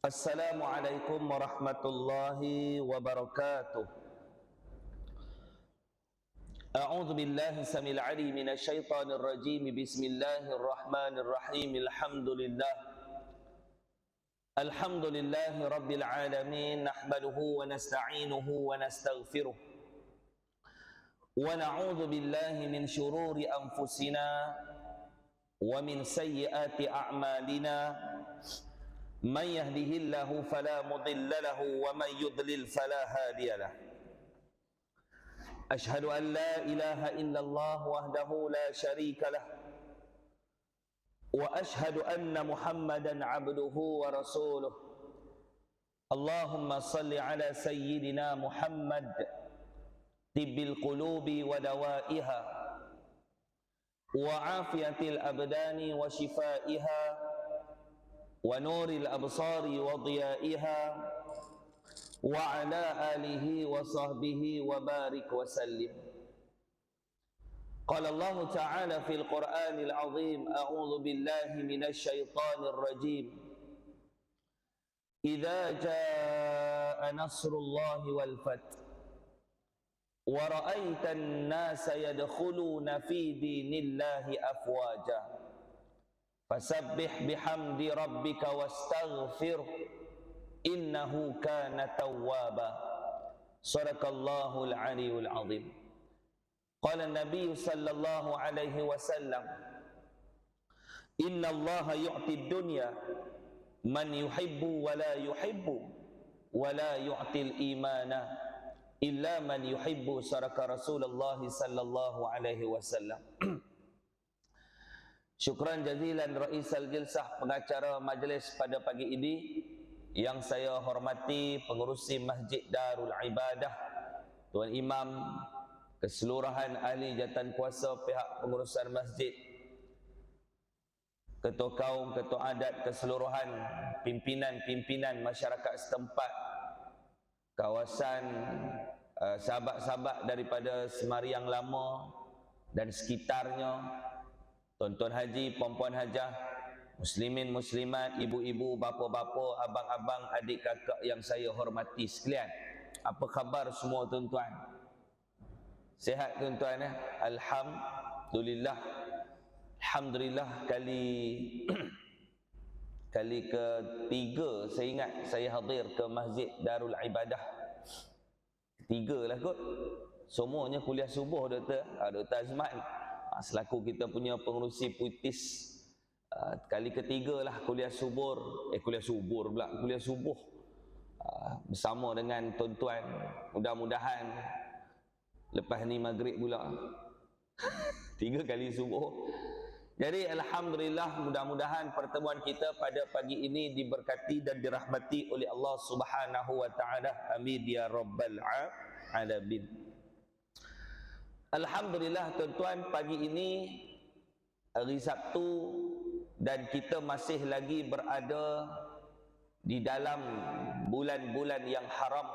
Assalamualaikum warahmatullahi wabarakatuh. A'udzu billahi samil 'alim minasy syaithanir rajim. Bismillahirrahmanirrahim. Alhamdulillahi rabbil alamin. Nahmaduhu wa nasta'inuhu wa nastaghfiruh. Wa na'udzu billahi min syururi anfusina wa min sayyiati a'malina. Man yahdihillahu fala mudilla lahu wa man yudlil fala hadiya lahu. Ashhadu an la ilaha illallah wahdahu la syarika lah. Wa ashhadu anna Muhammadan abduhu wa rasuluh. Allahumma salli ala sayyidina Muhammad tibbil qulubi wa dawaiha wa afiyatil abdani wa shifaiha wa nuril absari wa dhiyaiha wa ala alihi wa sahbihi wa barik wa sallim. Qala Allah Ta'ala fil Qur'anil Azim, a'udzu billahi minasy syaithanir rajim. Idza jaa nasrullahi wal fath wa ra'aitan nasa yadkhuluna fi dinillahi afwaja fasabbih bihamdi rabbika wastaghfir innahu kana tawwaba. Sadaqallahul aliyyul azim. Qala an-nabiy sallallahu alaihi wasallam, inna allaha yu'ti ad-dunya man yuhibbu wa la yuhibbu wa la yu'ti al-imana illa man yuhibbu. Sadaqa Rasulullah sallallahu alaihi wasallam. Syukran jazilan Raisal Jilsah, pengacara majlis pada pagi ini, yang saya hormati pengerusi Masjid Darul Ibadah, Tuan Imam, keseluruhan ahli jawatan kuasa pihak pengurusan masjid, ketua kaum, ketua adat, keseluruhan pimpinan-pimpinan masyarakat setempat, kawasan, sahabat-sahabat daripada Semariang Lama dan sekitarnya, tuan-tuan haji, puan-puan hajah, muslimin, muslimat, ibu-ibu, bapa-bapa, abang-abang, adik kakak yang saya hormati sekalian. Apa khabar semua tuan-tuan? Sihat tuan-tuan ya? Alhamdulillah. Alhamdulillah kali ketiga saya ingat saya hadir ke Masjid Darul Ibadah. Ketiga lah kot. Semuanya kuliah subuh Dr. Azman. Selaku kita punya pengerusi puitis, kali ketiga lah kuliah subuh bersama dengan tuan-tuan. Mudah-mudahan lepas ni maghrib pula 3 kali subuh. Jadi alhamdulillah, mudah-mudahan pertemuan kita pada pagi ini diberkati dan dirahmati oleh Allah Subhanahu wa taala. Amin ya rabbal alamin. Alhamdulillah tuan-tuan, pagi ini hari Sabtu dan kita masih lagi berada di dalam bulan-bulan yang haram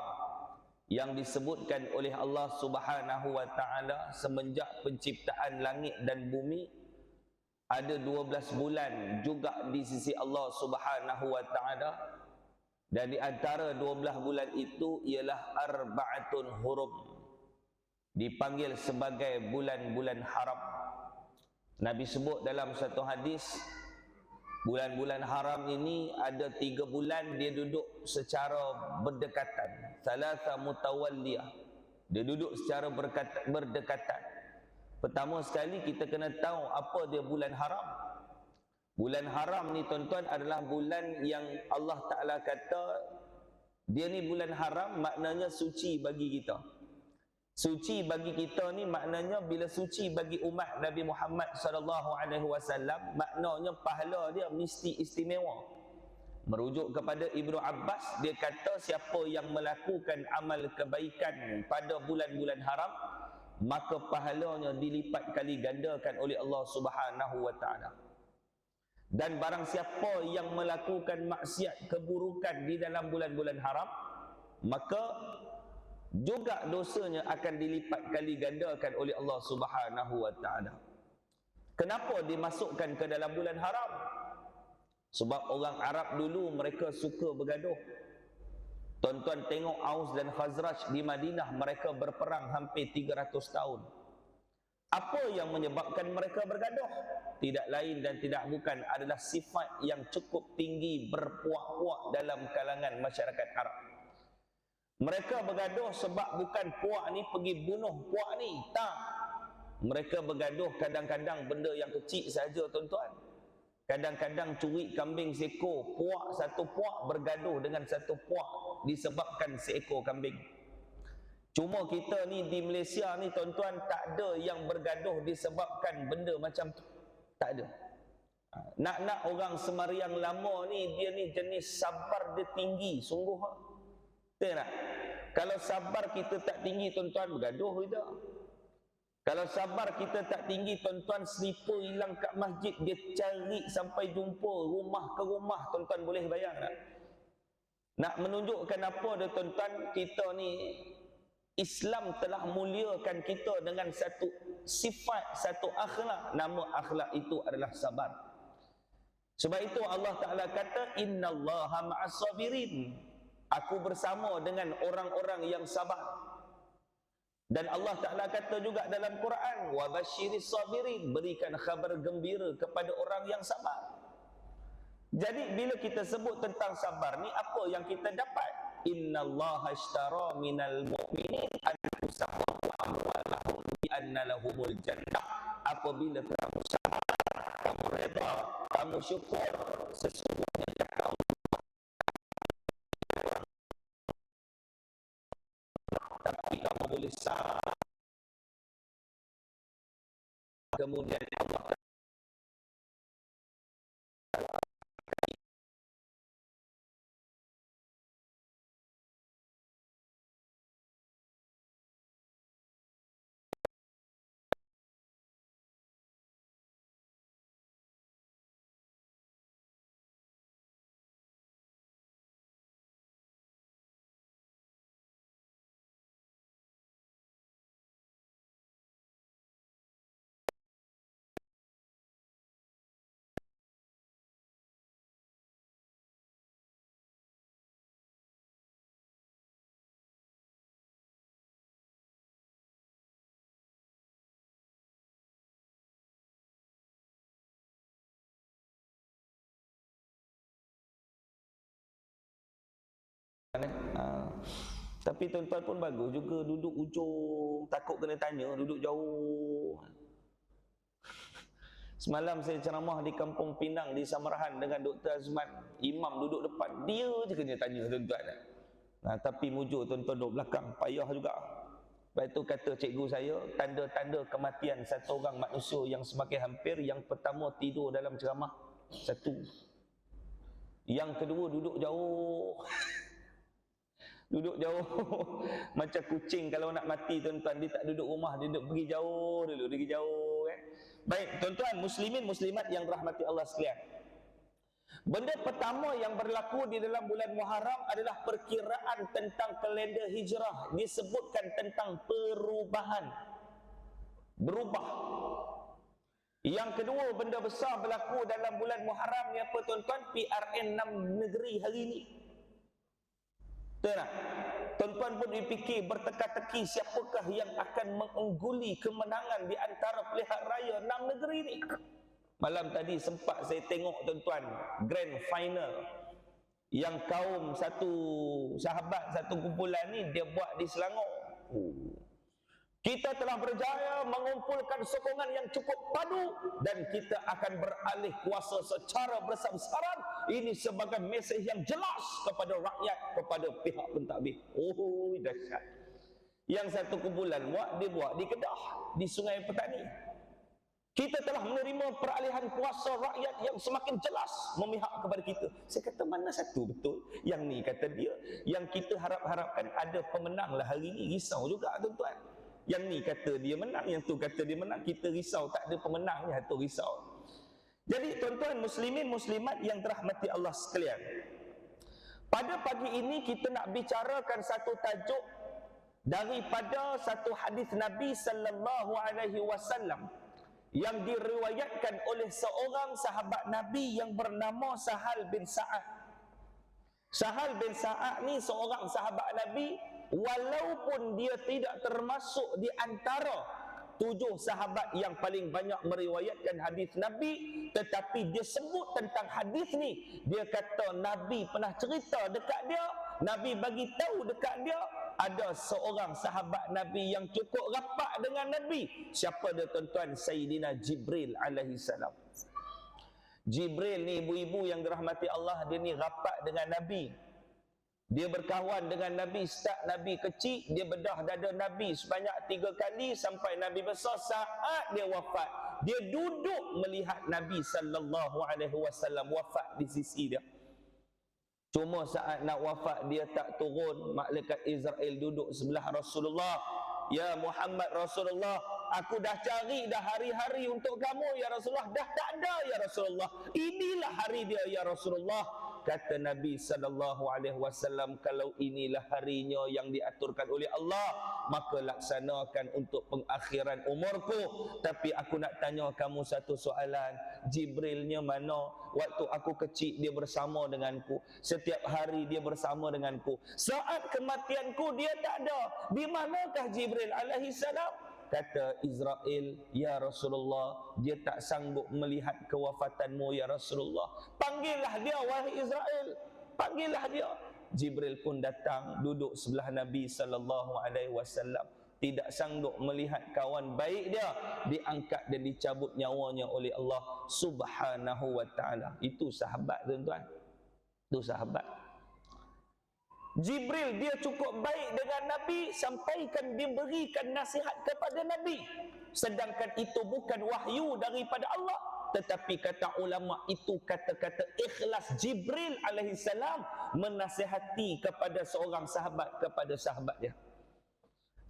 yang disebutkan oleh Allah Subhanahu wa taala semenjak penciptaan langit dan bumi. Ada 12 bulan juga di sisi Allah Subhanahu wa taala, dan di antara 12 bulan itu ialah arba'atun hurum, dipanggil sebagai bulan-bulan haram. Nabi sebut dalam satu hadis, bulan-bulan haram ini ada 3 bulan dia duduk secara berdekatan, thalatha mutawalliyah, dia duduk secara berdekatan. Pertama sekali kita kena tahu apa dia bulan haram. Bulan haram ni tuan-tuan adalah bulan yang Allah Ta'ala kata dia ni bulan haram, maknanya suci bagi kita. Suci bagi kita ni maknanya bila suci bagi umat Nabi Muhammad sallallahu alaihi wasallam, maknanya pahala dia mesti istimewa. Merujuk kepada Ibnu Abbas, dia kata siapa yang melakukan amal kebaikan pada bulan-bulan haram, maka pahalanya dilipat kali gandakan oleh Allah Subhanahu wa taala. Dan barang siapa yang melakukan maksiat, keburukan di dalam bulan-bulan haram, maka juga dosanya akan dilipat kali gandakan oleh Allah Subhanahu wa taala. Kenapa dimasukkan ke dalam bulan haram? Sebab orang Arab dulu mereka suka bergaduh. Tuan-tuan tengok Aus dan Khazraj di Madinah, mereka berperang hampir 300 tahun. Apa yang menyebabkan mereka bergaduh? Tidak lain dan tidak bukan adalah sifat yang cukup tinggi berpuak-puak dalam kalangan masyarakat Arab. Mereka bergaduh sebab bukan puak ni pergi bunuh puak ni. Tak. Mereka bergaduh kadang-kadang benda yang kecil saja, tuan-tuan. Kadang-kadang curi kambing seekor, puak satu puak bergaduh dengan satu puak disebabkan seekor kambing. Cuma kita ni di Malaysia ni, tuan-tuan, tak ada yang bergaduh disebabkan benda macam tu. Tak ada. Nak orang Semariang lama ni, dia ni jenis sabar dia tinggi, sungguh. Betul tak? Kalau sabar kita tak tinggi, tuan-tuan, bergaduh kita. Kalau sabar kita tak tinggi, tuan-tuan, slipper hilang kat masjid, dia cari sampai jumpa rumah ke rumah, tuan-tuan boleh bayang tak? Nak menunjukkan apa dia, tuan-tuan, kita ni Islam telah muliakan kita dengan satu sifat, satu akhlak. Nama akhlak itu adalah sabar. Sebab itu Allah Ta'ala kata, innallaha ma'as sabirin. Aku bersama dengan orang-orang yang sabar. Dan Allah Ta'ala kata juga dalam Quran, wa basyiris sabirin, berikan khabar gembira kepada orang yang sabar. Jadi bila kita sebut tentang sabar ni, apa yang kita dapat? Innallaha ashtara minal mu'minin anfusahum wa amwalahum bi anna lahumul jannah. Apabila kamu sabar, kamu redha, kamu syukur, sesungguhnya kamu tapi kamu boleh sabar. Kemudian Allah tapi tuan-tuan pun bagus juga duduk ujung, takut kena tanya, duduk jauh. Semalam saya ceramah di Kampung Pinang di Samarahan dengan Dr. Azman. Imam duduk depan, dia je kena tanya, tuan-tuan. Tapi mujur tuan-tuan duduk belakang, payah juga. Lepas itu kata cikgu saya, tanda-tanda kematian satu orang manusia yang semakin hampir, yang pertama tidur dalam ceramah, satu. Yang kedua duduk jauh. Duduk jauh. Macam kucing kalau nak mati, tuan-tuan, dia tak duduk rumah, dia duduk pergi jauh dulu, dia pergi jauh. Baik, tuan-tuan, muslimin muslimat yang rahmati Allah sekalian. Benda pertama yang berlaku di dalam bulan Muharram adalah perkiraan tentang kalender hijrah. Disebutkan tentang perubahan. Berubah. Yang kedua, benda besar berlaku dalam bulan Muharram ni apa, tuan-tuan? PRN 6 negeri hari ini. Betul tak? Tuan-tuan pun dipikir berteka-teki siapakah yang akan mengungguli kemenangan di antara pilihan raya 6 negeri ni. Malam tadi sempat saya tengok, tuan-tuan, grand final yang kaum satu sahabat, satu kumpulan ni dia buat di Selangor. Kita telah berjaya mengumpulkan sokongan yang cukup padu dan kita akan beralih kuasa secara bersama-sama. Ini sebagai mesej yang jelas kepada rakyat, kepada pihak pentadbir. Oh, dahsyat. Yang satu kumpulan dia buat di Kedah, di Sungai Petani. Kita telah menerima peralihan kuasa rakyat yang semakin jelas memihak kepada kita. Saya kata, mana satu betul? Yang ni kata dia, yang kita harap-harapkan ada pemenang lah hari ni. Risau juga, tuan-tuan. Yang ni kata dia menang, yang tu kata dia menang. Kita risau, tak ada pemenangnya, tu risau. Jadi tuan-tuan muslimin muslimat yang dirahmati Allah sekalian, pada pagi ini kita nak bicarakan satu tajuk daripada satu hadis Nabi sallallahu alaihi wasallam yang diriwayatkan oleh seorang sahabat Nabi yang bernama Sahal bin Sa'ad. Sahal bin Sa'ad ni seorang sahabat Nabi, walaupun dia tidak termasuk di antara 7 sahabat yang paling banyak meriwayatkan hadis Nabi, tetapi dia sebut tentang hadis ni. Dia kata Nabi pernah cerita dekat dia, Nabi bagi tahu dekat dia, ada seorang sahabat Nabi yang cukup rapat dengan Nabi. Siapa dia tuan-tuan? Sayyidina Jibril alaihi salam. Jibril ni ibu-ibu yang dirahmati Allah, dia ni rapat dengan Nabi. Dia berkawan dengan Nabi sejak Nabi kecil. Dia bedah dada Nabi sebanyak 3 kali sampai Nabi besar. Saat dia wafat, dia duduk melihat Nabi sallallahu alaihi wasallam wafat di sisi dia. Cuma saat nak wafat dia tak turun, malaikat Israel duduk sebelah Rasulullah. Ya Muhammad Rasulullah, aku dah cari dah hari-hari untuk kamu ya Rasulullah, dah tak ada ya Rasulullah. Inilah hari dia ya Rasulullah. Kata Nabi sallallahu alaihi wasallam, kalau inilah harinya yang diaturkan oleh Allah, maka laksanakan untuk pengakhiran umurku. Tapi aku nak tanya kamu satu soalan, Jibrilnya mana? Waktu aku kecil dia bersama denganku, setiap hari dia bersama denganku. Saat kematianku dia tak ada. Di manakah Jibril alaihi salam? Kata Israel, ya Rasulullah, dia tak sanggup melihat kewafatanmu ya Rasulullah. Panggillah dia wahai Israel, panggillah dia. Jibril pun datang duduk sebelah Nabi sallallahu alaihi wasallam. Tidak sanggup melihat kawan baik dia diangkat dan dicabut nyawanya oleh Allah Subhanahu wa taala. Itu sahabat tuan-tuan. Itu sahabat. Jibril dia cukup baik dengan Nabi, sampaikan dia berikan nasihat kepada Nabi. Sedangkan itu bukan wahyu daripada Allah, tetapi kata ulama itu kata-kata ikhlas Jibril alaihi salam menasihati kepada seorang sahabat kepada sahabatnya.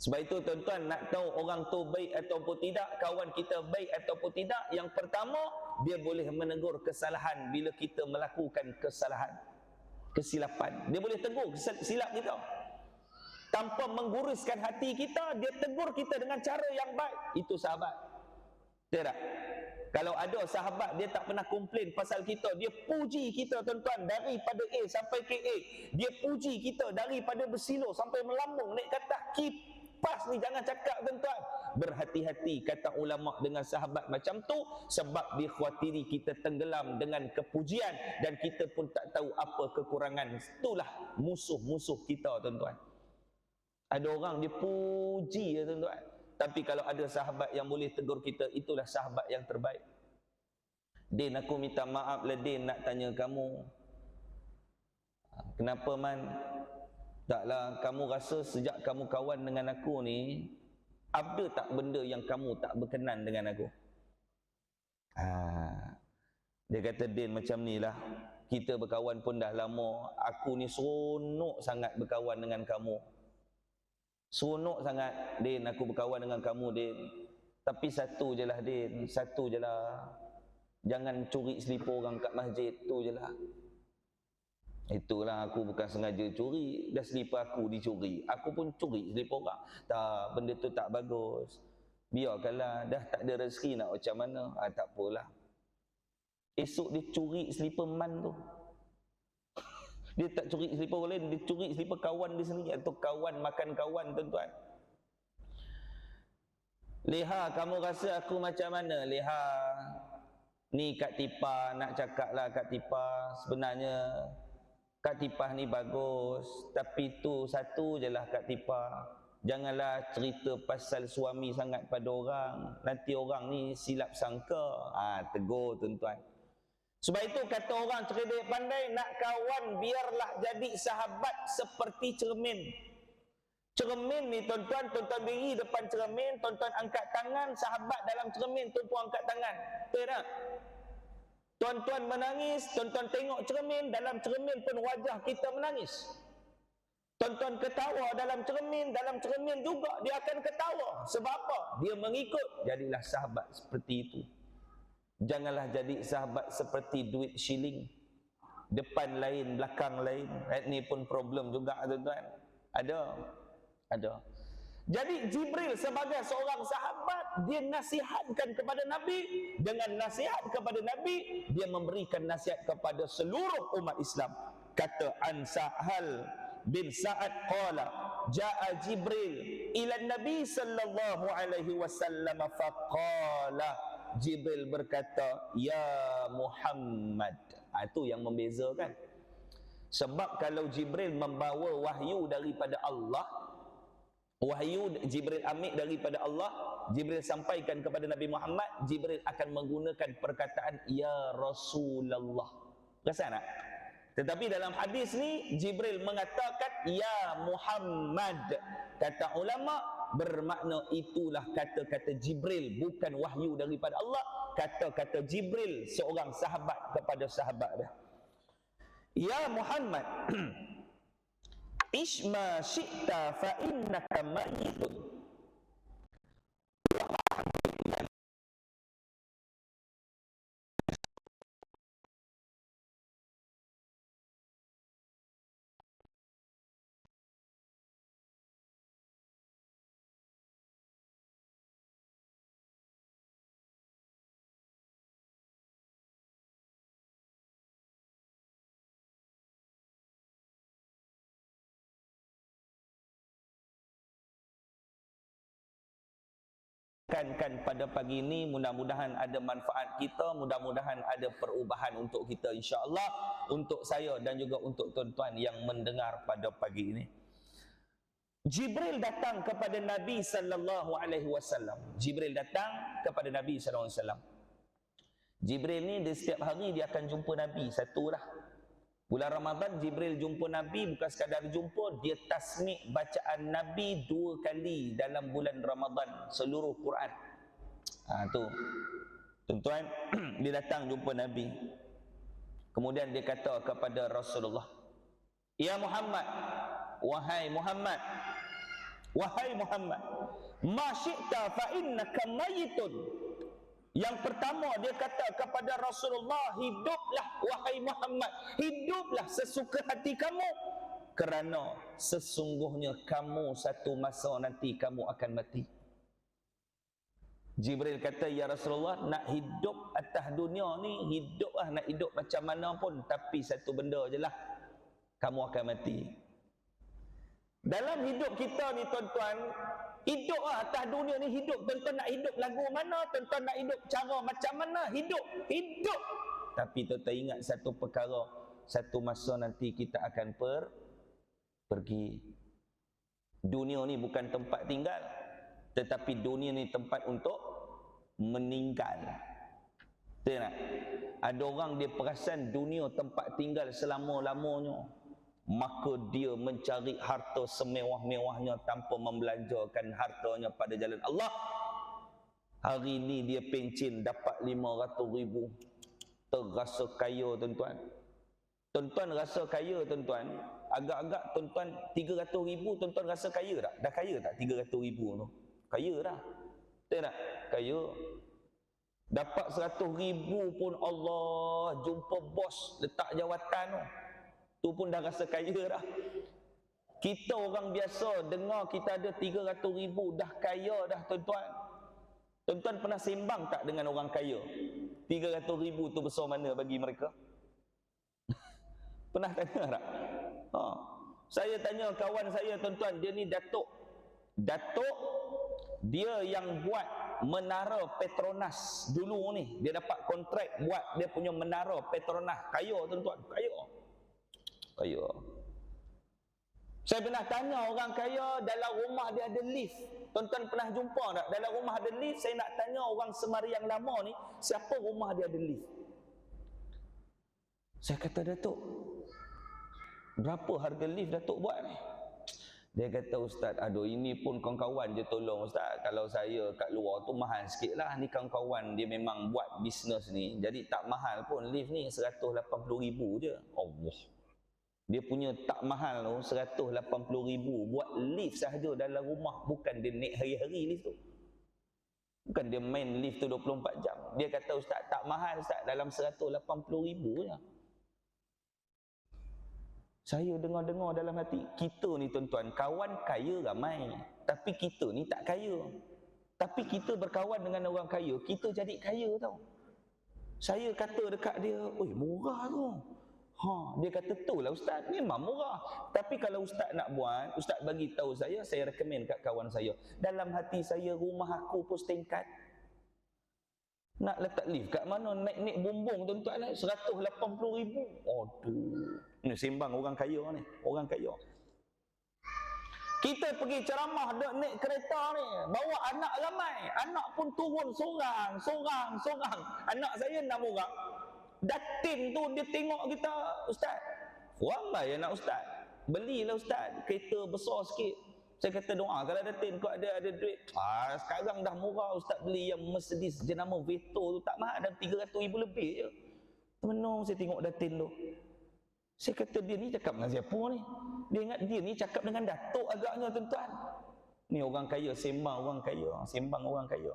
Sebab itu tuan-tuan, nak tahu orang tu baik ataupun tidak, kawan kita baik ataupun tidak, yang pertama dia boleh menegur kesalahan bila kita melakukan kesalahan, kesilapan. Dia boleh tegur silap kita tanpa mengguruskan hati kita. Dia tegur kita dengan cara yang baik. Itu sahabat. Tidak? Kalau ada sahabat dia tak pernah komplain pasal kita, dia puji kita tuan-tuan daripada A sampai ke A. Dia puji kita daripada bersilo sampai melambung naik kata kipas ni, jangan cakap tuan-tuan. Berhati-hati kata ulama dengan sahabat macam tu, sebab dikhawatiri kita tenggelam dengan kepujian dan kita pun tak tahu apa kekurangan. Itulah musuh-musuh kita tuan-tuan. Ada orang dia puji ya tuan-tuan, tapi kalau ada sahabat yang boleh tegur kita, itulah sahabat yang terbaik. Din, aku minta maaf lah Din, nak tanya kamu. Kenapa man? Taklah, kamu rasa sejak kamu kawan dengan aku ni, ada tak benda yang kamu tak berkenan dengan aku? Dia kata, Din macam ni lah, kita berkawan pun dah lama, aku ni seronok sangat berkawan dengan kamu. Seronok sangat Din aku berkawan dengan kamu Din. Tapi satu je lah Din, satu je lah, jangan curi selipar orang kat masjid, tu je lah. Itulah, aku bukan sengaja curi, dah selipar aku dicuri, aku pun curi selipar orang. Tak, benda tu tak bagus. Biarkanlah, dah tak ada rezeki nak macam mana, tak apalah. Esok dia curi selipar man tu. Dia tak curi selipar orang lain, dia curi selipar kawan dia sendiri, atau kawan makan kawan tuan-tuan. Leha, kamu rasa aku macam mana Leha? Ni Kak Tipah, nak cakap lah Kak Tipah, sebenarnya Kak Tipah ni bagus, tapi tu satu je lah Kak Tipah, janganlah cerita pasal suami sangat pada orang, nanti orang ni silap sangka. Tegur tuan-tuan. Sebab itu kata orang cerdik pandai, nak kawan biarlah jadi sahabat seperti cermin. Cermin ni tuan-tuan, tuan-tuan diri depan cermin, tuan-tuan angkat tangan, sahabat dalam cermin, tuan-tuan angkat tangan. Betul tak? Tuan-tuan menangis, tuan-tuan tengok cermin, dalam cermin pun wajah kita menangis. Tuan-tuan ketawa dalam cermin juga dia akan ketawa. Sebab apa? Dia mengikut. Jadilah sahabat seperti itu. Janganlah jadi sahabat seperti duit shilling. Depan lain, belakang lain. Ini pun problem juga tuan-tuan. Ada. Jadi Jibril sebagai seorang sahabat, dia nasihatkan kepada Nabi. Dengan nasihat kepada Nabi, dia memberikan nasihat kepada seluruh umat Islam. Kata An Sahal bin Sa'ad qala jaa Jibril ila Nabi sallallahu alaihi wasallam faqala, Jibril berkata, ya Muhammad. Itu yang membezakan. Sebab kalau Jibril membawa wahyu daripada Allah, wahyu Jibril ambil daripada Allah, Jibril sampaikan kepada Nabi Muhammad, Jibril akan menggunakan perkataan ya Rasulullah. Perasan tak? Tetapi dalam hadis ni Jibril mengatakan ya Muhammad. Kata ulama, bermakna itulah kata-kata Jibril, bukan wahyu daripada Allah. Kata-kata Jibril, seorang sahabat kepada sahabat dia. Ya Muhammad, ish ma syi'ta fa innaka mayyitun. Kan pada pagi ini, mudah-mudahan ada manfaat kita, mudah-mudahan ada perubahan untuk kita insya-Allah, untuk saya dan juga untuk tuan-tuan yang mendengar pada pagi ini. Jibril datang kepada Nabi sallallahu alaihi wasallam. Jibril datang kepada Nabi sallallahu alaihi wasallam. Jibril ni dia setiap hari dia akan jumpa Nabi satu dah. Bulan Ramadan Jibril jumpa Nabi, bukan sekadar jumpa, dia tasmik bacaan Nabi 2 kali dalam bulan Ramadan seluruh Quran. Tu. Tuan-tuan, dia datang jumpa Nabi. Kemudian dia kata kepada Rasulullah, "Ya Muhammad, wahai Muhammad, wahai Muhammad, ma syi'ta fa innaka mayyitun." Yang pertama dia kata kepada Rasulullah, hiduplah wahai Muhammad, hiduplah sesuka hati kamu, kerana sesungguhnya kamu satu masa nanti kamu akan mati. Jibril kata, ya Rasulullah, nak hidup atas dunia ni, hiduplah, nak hidup macam mana pun, tapi satu benda je lah, kamu akan mati. Dalam hidup kita ni tuan-tuan, hidup atas dunia ni hidup. Tuan-tuan nak hidup lagu mana, tuan-tuan nak hidup cara macam mana, hidup. Tapi tuan-tuan ingat satu perkara, satu masa nanti kita akan pergi. Dunia ni bukan tempat tinggal, tetapi dunia ni tempat untuk meninggal. Betul tak? Ada orang dia perasan dunia tempat tinggal selama-lamanya, maka dia mencari harta semewah-mewahnya tanpa membelanjakan hartanya pada jalan Allah. Hari ni dia pencin dapat 500,000, terasa kaya tuan-tuan. Tuan-tuan rasa kaya tuan-tuan, agak-agak tuan-tuan 300,000 tuan-tuan rasa kaya tak? Dah kaya tak 300,000 tu? Kaya dah. Betul tak? Kaya. Dapat 100,000 pun Allah jumpa bos letak jawatan tu. Tu pun dah rasa kaya dah. Kita orang biasa dengar kita ada 300,000 dah kaya dah tuan-tuan. Tuan-tuan pernah sembang tak dengan orang kaya? 300,000 tu besar mana bagi mereka? Pernah tanya tak? Saya tanya kawan saya tuan-tuan, dia ni Datuk. Datuk dia yang buat menara Petronas dulu ni. Dia dapat kontrak buat dia punya menara Petronas. Kaya tuan-tuan, kaya. Kaya. Saya pernah tanya orang kaya, dalam rumah dia ada lift. Tuan-tuan pernah jumpa tak? Dalam rumah ada lift. Saya nak tanya orang Semari yang lama ni, siapa rumah dia ada lift? Saya kata, Datuk, berapa harga lift Datuk buat ni? Dia kata, Ustaz, aduh ini pun kawan-kawan je tolong Ustaz. Kalau saya kat luar tu mahal sikit lah. Ni kawan-kawan dia memang buat bisnes ni, jadi tak mahal pun lift ni, 180,000 je. Allah. Dia punya tak mahal tu 180,000 buat lift sahaja dalam rumah. Bukan dia naik hari-hari lift tu, bukan dia main lift tu 24 jam. Dia kata, Ustaz, tak mahal Ustaz, dalam 180,000 je. Saya dengar-dengar dalam hati, kita ni tuan-tuan, kawan kaya ramai, tapi kita ni tak kaya. Tapi kita berkawan dengan orang kaya, kita jadi kaya tau. Saya kata dekat dia, oi murah tu. Dia kata tu lah ustaz, memang murah. Tapi kalau ustaz nak buat, ustaz bagi tahu saya recommend kat kawan saya. Dalam hati saya, rumah aku pun setingkat. Nak letak lift kat mana? Naik bumbung tuan-tuan, 180,000. Aduh. Ni sembang orang kaya ni, orang kaya. Kita pergi ceramah dok naik kereta ni, bawa anak ramai, anak pun turun sorang. Anak saya 6 orang. Datin tu dia tengok kita, ustaz. Ramai anak ustaz. Belilah ustaz kereta besar sikit. Saya kata doa kalau datin kau ada duit. Sekarang dah murah ustaz beli yang Mercedes jenama Vito tu tak mahal, dah 300,000 lebih je. Menung saya tengok datin tu. Saya kata dia ni cakap dengan siapa ni? Dia ingat dia ni cakap dengan datuk agaknya tuan-tuan. Ni orang kaya sembang orang kaya.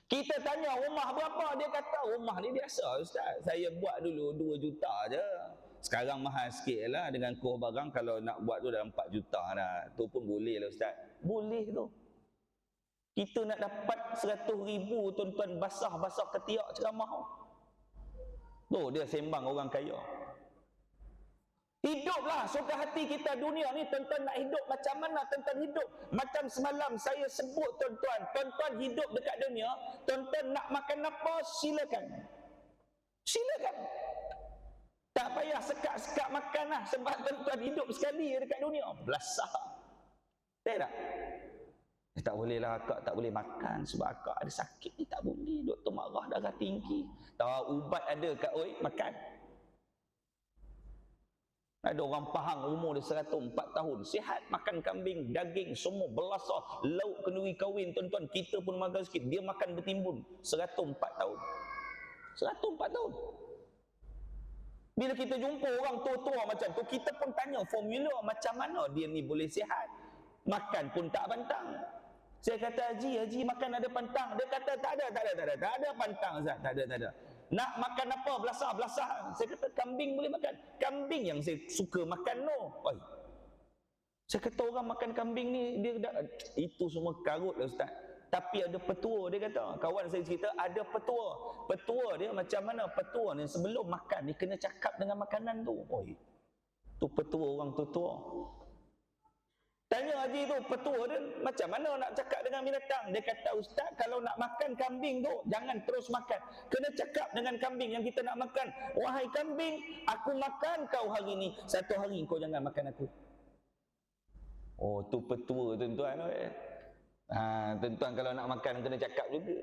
Kita tanya rumah berapa? Dia kata rumah ni biasa ustaz. Saya buat dulu 2 juta je. Sekarang mahal sikit lah dengan kos barang, kalau nak buat tu dalam 4 juta dah. Tu pun boleh lah ustaz. Boleh tu. Kita nak dapat 100,000 tuan-tuan basah-basah ketiak ceramah. Tu dia sembang orang kaya. Hiduplah suka hati kita dunia ni tuan-tuan, nak hidup macam mana tuan-tuan hidup? Macam semalam saya sebut tuan-tuan hidup dekat dunia, tuan-tuan nak makan apa silakan. Tak payah sekat-sekat makan lah, sebab tuan-tuan hidup sekali dekat dunia. Belasah. Tak? Tak boleh lah akak, tak boleh makan sebab akak ada sakit ni, tak boleh. Doktor marah darah tinggi. Tahu ubat ada kat oi, makan. Ada orang Pahang umur dia 104 tahun, sihat, makan kambing, daging, semua belasah, lauk kenduri kahwin tuan-tuan. Kita pun makan sikit, dia makan bertimbun. 104 tahun. 104 tahun. Bila kita jumpa orang tua-tua macam tu, kita pun tanya formula macam mana dia ni boleh sihat. Makan pun tak pantang. Saya kata, Haji makan ada pantang. Dia kata, tak ada pantang Zat, tak ada. Nak makan apa? Belasah. Saya kata, kambing boleh makan. Kambing yang saya suka makan no. Saya kata, orang makan kambing ni, itu semua karut lah ustaz. Tapi ada petua, dia kata. Kawan saya cerita, ada petua. Petua dia macam mana? Petua ni sebelum makan, dia kena cakap dengan makanan tu. Tu petua orang tua. Tanya Haji tu, petua dia macam mana nak cakap dengan binatang? Dia kata, ustaz, kalau nak makan kambing tu, jangan terus makan. Kena cakap dengan kambing yang kita nak makan. Wahai kambing, aku makan kau hari ni. Satu hari kau jangan makan aku. Tu petua tuan-tuan. Tuan-tuan kalau nak makan, kena cakap juga.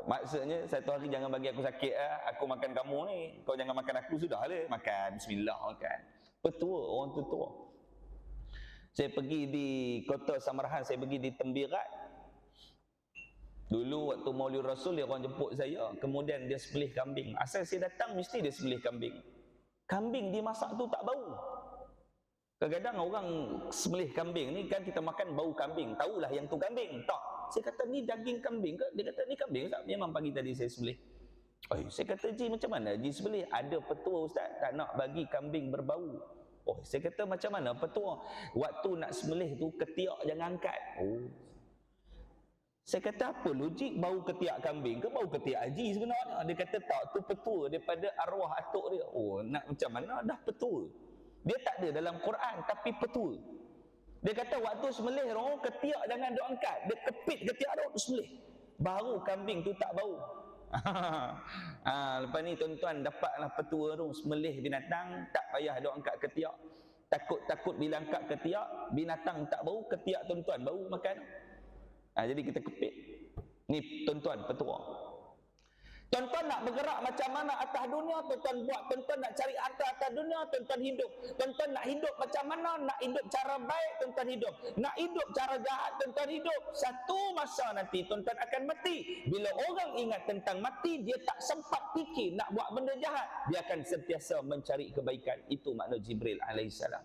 Maksudnya, satu hari jangan bagi aku sakit. Aku makan kamu ni. Kau jangan makan aku, sudah lah. Makan, bismillah makan. Petua, orang tua. Saya pergi di Kota Samarahan, saya pergi di Tembirat. Dulu waktu Maulid Rasul, dia orang jemput saya. Kemudian dia sembelih kambing. Asal saya datang, mesti dia sembelih kambing. Kambing dimasak tu tak bau. Kadang-kadang orang sembelih kambing ni kan kita makan bau kambing. Tahulah yang tu kambing. Tak. Saya kata, ni daging kambing ke? Dia kata, ni kambing tak? Memang pagi tadi saya sembelih. Saya kata, Ji macam mana Ji sembelih? Ada petua ustaz, tak nak bagi kambing berbau. Saya kata macam mana petua? Waktu nak sembelih tu ketiak jangan angkat. Saya kata apa logik bau ketiak kambing ke bau ketiak Haji sebenarnya? Dia kata tak, tu petua daripada arwah atuk dia. Nak macam mana dah petua? Dia tak ada dalam Quran tapi petua. Dia kata waktu sembelih tu ketiak jangan duk angkat. Dia kepit ketiak tu sembelih. Baru kambing tu tak bau. Lepas ni tuan-tuan dapatlah petua tu, sembelih binatang tak payah duk angkat ketiak. Takut bila angkat ketiak binatang tak bau, ketiak tuan-tuan bau makan. Jadi kita kepit. Ni tuan-tuan petua. Tuan-tuan nak bergerak macam mana atas dunia, tuan-tuan buat. Tuan-tuan nak cari harta atas dunia, tuan-tuan hidup. Tuan-tuan nak hidup macam mana, nak hidup cara baik, tuan-tuan hidup. Nak hidup cara jahat, tuan-tuan hidup. Satu masa nanti tuan-tuan akan mati. Bila orang ingat tentang mati, dia tak sempat fikir nak buat benda jahat. Dia akan sentiasa mencari kebaikan. Itu makna Jibril alaihissalam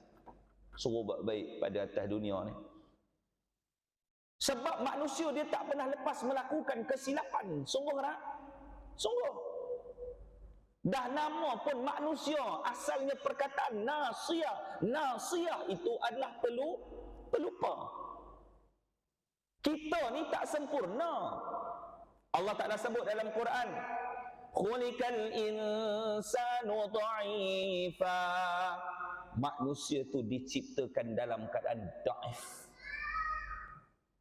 suruh buat baik pada atas dunia ni. Sebab manusia dia tak pernah lepas melakukan kesilapan. Sungguh tak? Sungguh. Dah nama pun manusia, asalnya perkataan nasiyah. Nasiyah itu adalah pelupa. Kita ni tak sempurna. Allah Ta'ala sebut dalam Quran, khuliqal insanu dha'ifa. Manusia tu diciptakan dalam keadaan dhaif.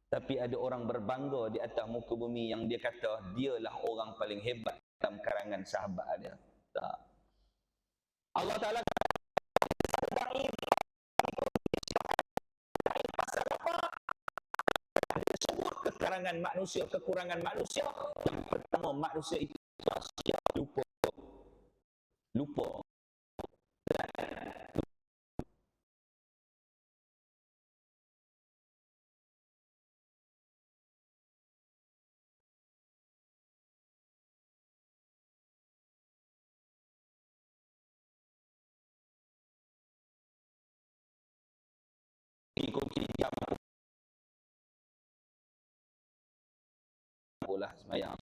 Tapi ada orang berbangga di atas muka bumi yang dia kata dialah orang paling hebat dalam karangan sahabat dia. Tak. Allah Ta'ala pasal apa? Dia sebut kekurangan manusia. Yang pertama, manusia itu lupa. Ikut jam bola semayang.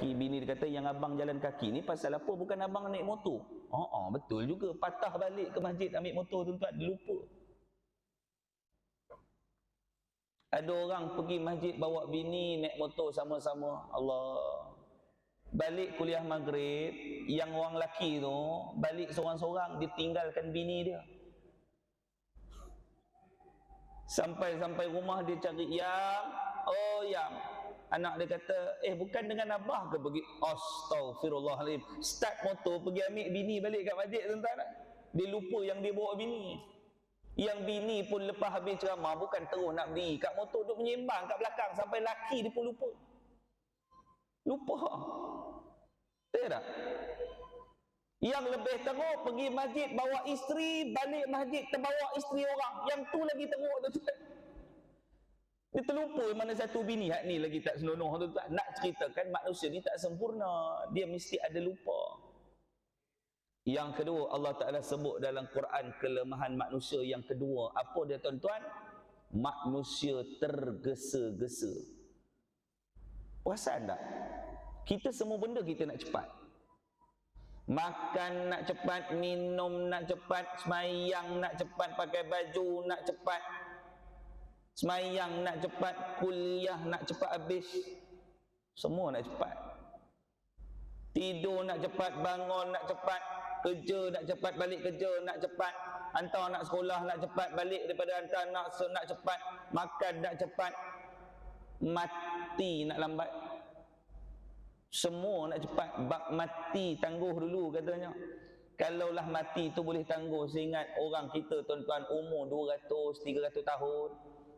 Bini dia kata yang abang jalan kaki ni pasal apa, bukan abang naik motor. Betul juga, patah balik ke masjid ambil motor tuan-tuan, dia lupa. Ada orang pergi masjid bawa bini naik motor sama-sama. Allah. Balik kuliah maghrib, yang orang lelaki tu balik seorang-seorang, dia tinggalkan bini dia. Sampai rumah dia cari yang anak dia kata, bukan dengan abah ke pergi? Astaghfirullahaladzim. Start motor pergi ambil bini balik kat masjid tuan-tuan. Dia lupa yang dia bawa bini. Yang bini pun lepas habis ceramah bukan terus nak berdiri kat motor, duduk menyembang kat belakang sampai laki dia pun lupa. Tahu tak? Yang lebih teruk pergi masjid bawa isteri, balik masjid terbawa isteri orang. Yang tu lagi teruk tuan-tuan. Dia terlupa mana satu bini hak ni lagi tak senonoh tuan-tuan. Nak ceritakan manusia ni tak sempurna, dia mesti ada lupa. Yang kedua, Allah Ta'ala sebut dalam Quran kelemahan manusia yang kedua. Apa dia tuan-tuan? Manusia tergesa-gesa. Perasan tak? Kita semua benda kita nak cepat. Makan nak cepat, minum nak cepat, semayang nak cepat, pakai baju nak cepat, semayang nak cepat, kuliah nak cepat habis. Semua nak cepat. Tidur nak cepat, bangun nak cepat, kerja nak cepat, balik kerja nak cepat, hantar anak sekolah nak cepat, balik daripada hantar anak nak cepat, makan nak cepat, mati nak lambat. Semua nak cepat. Bab mati tangguh dulu katanya. Kalaulah mati tu boleh tangguh, saya ingat orang kita tuan-tuan umur 200, 300 tahun.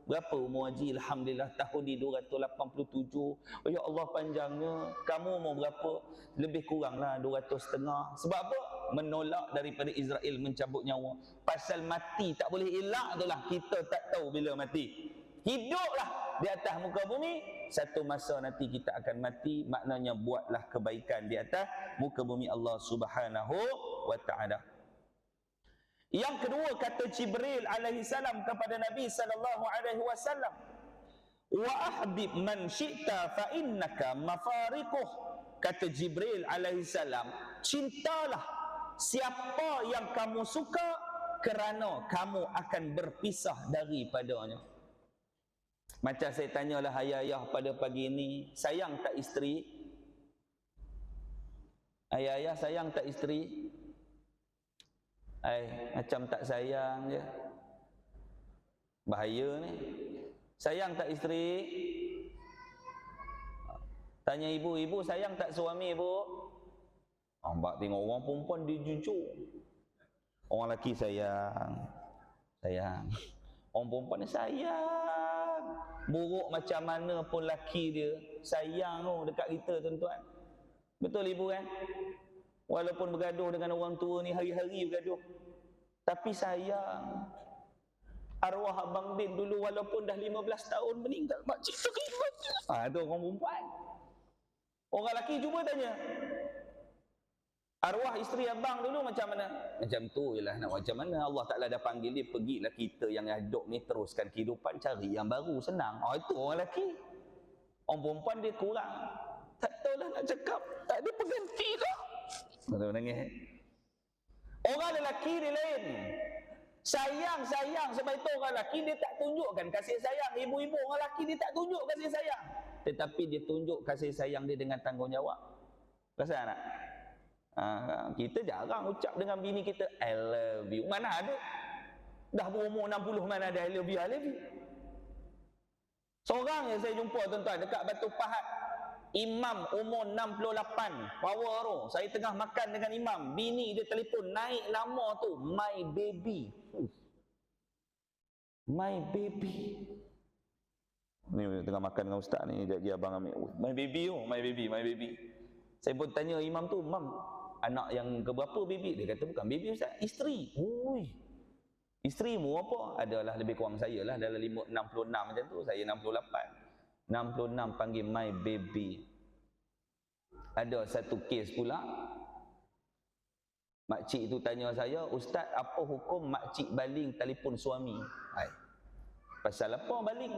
Berapa umur Haji? Alhamdulillah tahun ni 287. Oh ya Allah panjangnya. Kamu umur berapa? Lebih kuranglah 200,5. Sebab apa? Menolak daripada Israel mencabut nyawa. Pasal mati tak boleh elak tu lah. Kita tak tahu bila mati. Hiduplah di atas muka bumi. Satu masa nanti kita akan mati. Maknanya buatlah kebaikan di atas muka bumi Allah Subhanahu wa ta'ala. Yang kedua, kata Jibril alaihi salam kepada Nabi sallallahu alaihi wasallam, wa ahbib man syi'ta fa innaka mafariquh. Kata Jibril alaihi salam, cintalah siapa yang kamu suka kerana kamu akan berpisah daripadanya. Macam saya tanyalah ayah-ayah pada pagi ini, sayang tak isteri? Ayah-ayah sayang tak isteri? Macam tak sayang je. Bahaya ni. Sayang tak isteri? Tanya ibu, ibu sayang tak suami ibu? Ambak tengok orang perempuan dia jujur. Orang lelaki sayang. Orang perempuan ni sayang. Buruk macam mana pun lelaki dia sayang dekat kita tuan-tuan. Betul ibu kan? Walaupun bergaduh dengan orang tua ni hari-hari bergaduh, tapi sayang. Arwah Abang Din dulu walaupun dah 15 tahun meninggal, makcik terima. Tu orang perempuan. Orang lelaki cuba tanya, arwah isteri abang dulu macam mana? Macam tu jelah, nak macam mana? Allah Ta'ala dah panggil dia, pergilah kita yang hidup ni teruskan kehidupan, cari yang baru, senang. Itu orang lelaki. Orang perempuan dia kurang. Tak tahulah nak cakap, tak ada pengganti dah. Tak nangis. Orang lelaki dia lain. Sayang sebab itu orang lelaki dia tak tunjukkan kasih sayang. Ibu-ibu orang lelaki dia tak tunjuk kasih sayang. Tetapi dia tunjuk kasih sayang dia dengan tanggungjawab. Perasan tak? Kita jarang ucap dengan bini kita I love you. Mana ada? Dah berumur 60 mana ada I love you, I love you. Seorang yang saya jumpa tuan-tuan dekat Batu Pahat, imam umur 68, power tu. Saya tengah makan dengan imam, bini dia telefon naik nama tu my baby. My baby. Ni tengah makan dengan ustaz ni, jadi abang ambil my baby tu, my baby. Saya pun tanya imam tu, "Mam, anak yang keberapa baby?" Dia kata, "Bukan baby ustaz, isteri." Ui. Isterimu apa? Adalah lebih kurang saya lah, dalam 66 macam tu, saya 68. 66 panggil my baby. Ada satu kes pula, makcik tu tanya saya, "Ustaz, apa hukum makcik baling telefon suami?" Pasal apa baling?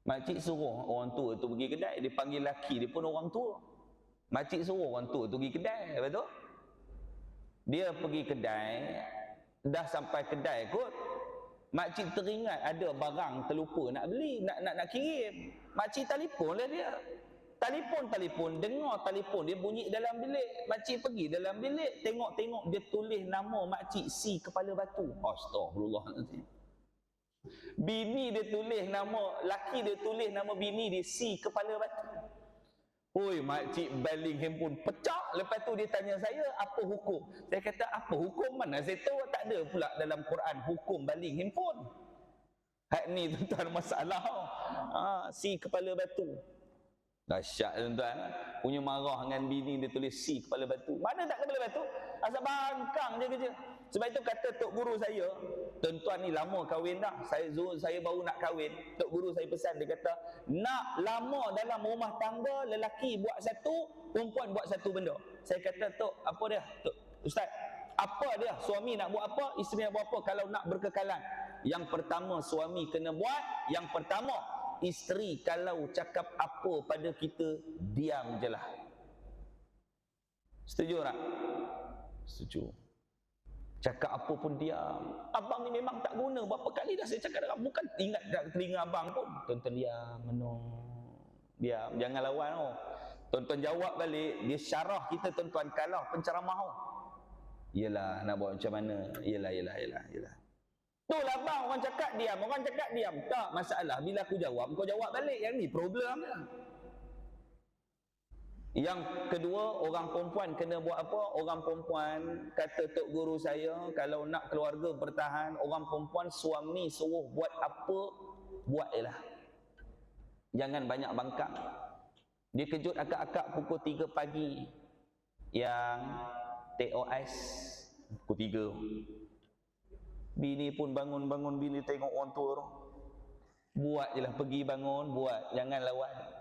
Makcik suruh orang tua tu pergi kedai, dia panggil laki dia pun orang tua. Makcik suruh orang tua tu pergi kedai, betul? Dia pergi kedai, dah sampai kedai kot, makcik teringat ada barang terlupa nak beli, nak kirim. Makcik telefon lah dia. Telefon, dengar telefon dia bunyi dalam bilik. Makcik pergi dalam bilik, tengok dia tulis nama makcik si Kepala Batu. Astagfirullahaladzim. Bini dia tulis nama, laki dia tulis nama bini dia si Kepala Batu. Oi, makcik baling handphone pecah. Lepas tu dia tanya saya, apa hukum? Saya kata, apa hukum? Mana saya tahu, tak ada pula dalam Quran hukum baling handphone. Hak ni tuan-tuan masalah. Si Kepala Batu. Dahsyat tuan-tuan. Punya marah dengan bini dia tulis si Kepala Batu. Mana tak Kepala Batu? Asal bangkang je kerja. Sebab itu kata tok guru saya, tuan-tuan ni lama kahwin dah. Saya baru nak kahwin. Tok guru saya pesan, dia kata, nak lama dalam rumah tangga, lelaki buat satu, perempuan buat satu benda. Saya kata, tok, apa dia? Tok, ustaz, apa dia? Suami nak buat apa? Isteri nak buat apa kalau nak berkekalan? Yang pertama suami kena buat, yang pertama isteri kalau cakap apa pada kita, diam je lah. Setuju tak? Setuju. Cakap apa pun diam. Abang ni memang tak guna. Berapa kali dah saya cakap dengan, bukan ingat tak telinga abang pun. Tonton diam, menung. Diam, jangan lawan. Tonton jawab balik, dia syarah kita tuan-tuan kalah penceramah. Yelah, nak buat macam mana? Yelah. Itulah bang, orang cakap diam. Tak masalah, bila aku jawab, kau jawab balik. Yang ni problem lah. Yang kedua, orang perempuan kena buat apa? Orang perempuan, kata tok guru saya, kalau nak keluarga bertahan, orang perempuan suami suruh buat apa, buat je lah. Jangan banyak bangkang. Dia kejut akak-akak pukul 3 pagi. Yang TOS pukul 3. Bini pun bangun, bini tengok orang tua tu. Buat je lah, pergi bangun, buat. Jangan lawan.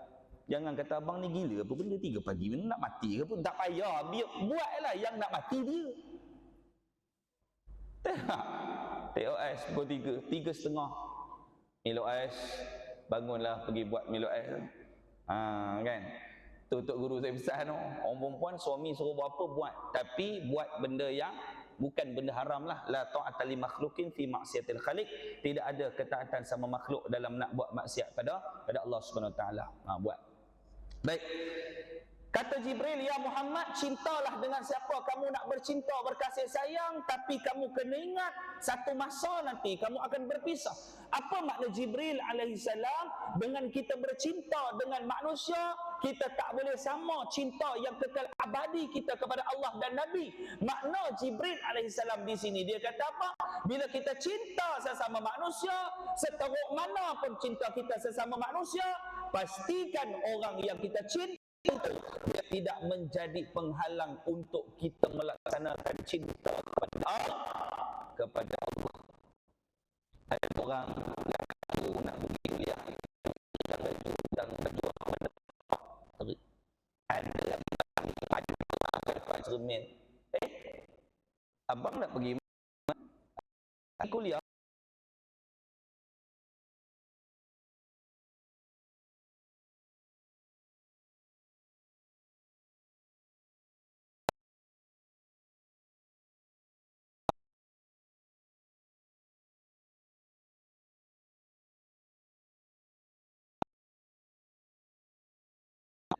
Jangan kata abang ni gila apa benda 3 pagi nak mati ke pun. Tak payah, biar buatlah yang nak mati dia. TOS pukul 3, 3:30. LOS bangunlah pergi buat LOS. Kan? Tok guru saya pesan tu, orang perempuan suami suruh buat apa buat, tapi buat benda yang bukan benda haram lah. La ta'ata li makhluqin fi ma'siyatil khaliq. Tidak ada ketaatan sama makhluk dalam nak buat maksiat pada Allah Subhanahu Wa Taala. Buat. Baik. Kata Jibril, ya Muhammad, cintalah dengan siapa kamu nak bercinta, berkasih sayang, tapi kamu kena ingat satu masa nanti kamu akan berpisah. Apa makna Jibril alaihissalam dengan kita bercinta dengan manusia? Kita tak boleh sama cinta yang kekal abadi kita kepada Allah dan Nabi. Makna Jibril alaihissalam di sini, dia kata apa? Bila kita cinta sesama manusia, seteruk mana pun cinta kita sesama manusia, pastikan orang yang kita cinta itu dia tidak menjadi penghalang untuk kita melaksanakan cinta kepada Allah. orang nak pergi kuliah dan baju ada Pak cermin. Abang nak pergi kuliah?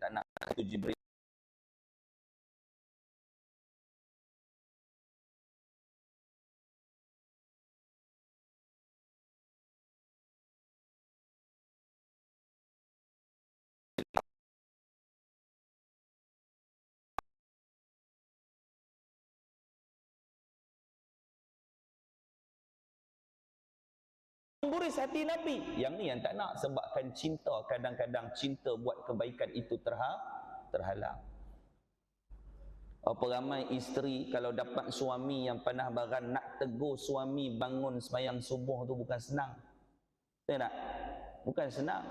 Tak nak tu Jibril. Mengguris hati Nabi. Yang ni yang tak nak, sebabkan cinta, kadang-kadang cinta buat kebaikan itu terhalang. Apa ramai isteri kalau dapat suami yang panah baran, nak tegur suami bangun sembahyang subuh tu bukan senang. Betul tak? Bukan senang.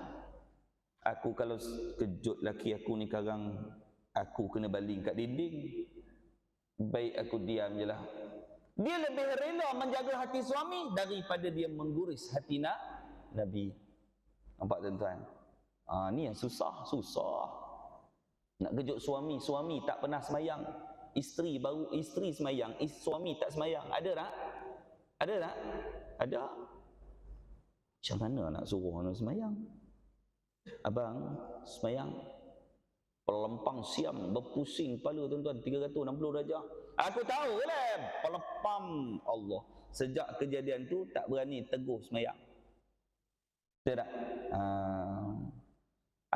Aku kalau kejut laki aku ni sekarang, aku kena baling kat dinding. Baik aku diam je lah. Dia lebih rela menjaga hati suami daripada dia mengguris hati Nabi. Nampak tuan-tuan? Ni yang susah. Nak kejut suami, suami tak pernah semayang. Isteri semayang, suami tak semayang. Ada tak? Ada tak? Ada. Macam mana nak suruh orang semayang? Abang semayang, pelempang siam, berpusing kepala tuan-tuan, 360 darjah. Aku tahu lah, pelempam Allah. Sejak kejadian tu tak berani teguh semayang. Betul tak?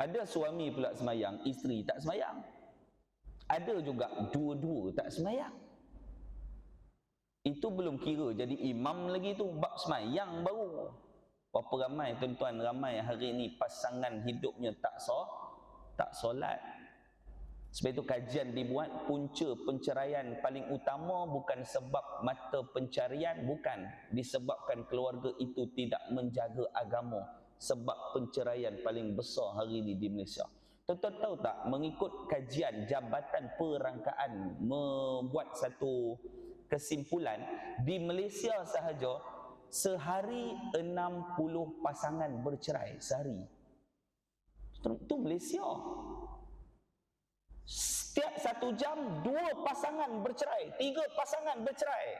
Ada suami pula semayang, isteri tak semayang. Ada juga dua-dua tak semayang. Itu belum kira jadi imam lagi tu, bab semayang baru. Berapa ramai tuan-tuan, ramai hari ni pasangan hidupnya tak solat. Sebab itu kajian dibuat, punca penceraian paling utama bukan sebab mata pencarian, bukan disebabkan keluarga itu tidak menjaga agama. Sebab penceraian paling besar hari ini di Malaysia. Tuan-tuan tahu tak, mengikut kajian Jabatan Perangkaan membuat satu kesimpulan, di Malaysia sahaja sehari 60 pasangan bercerai sehari. Itu Malaysia. Setiap 1 jam 2 pasangan bercerai, 3 pasangan bercerai.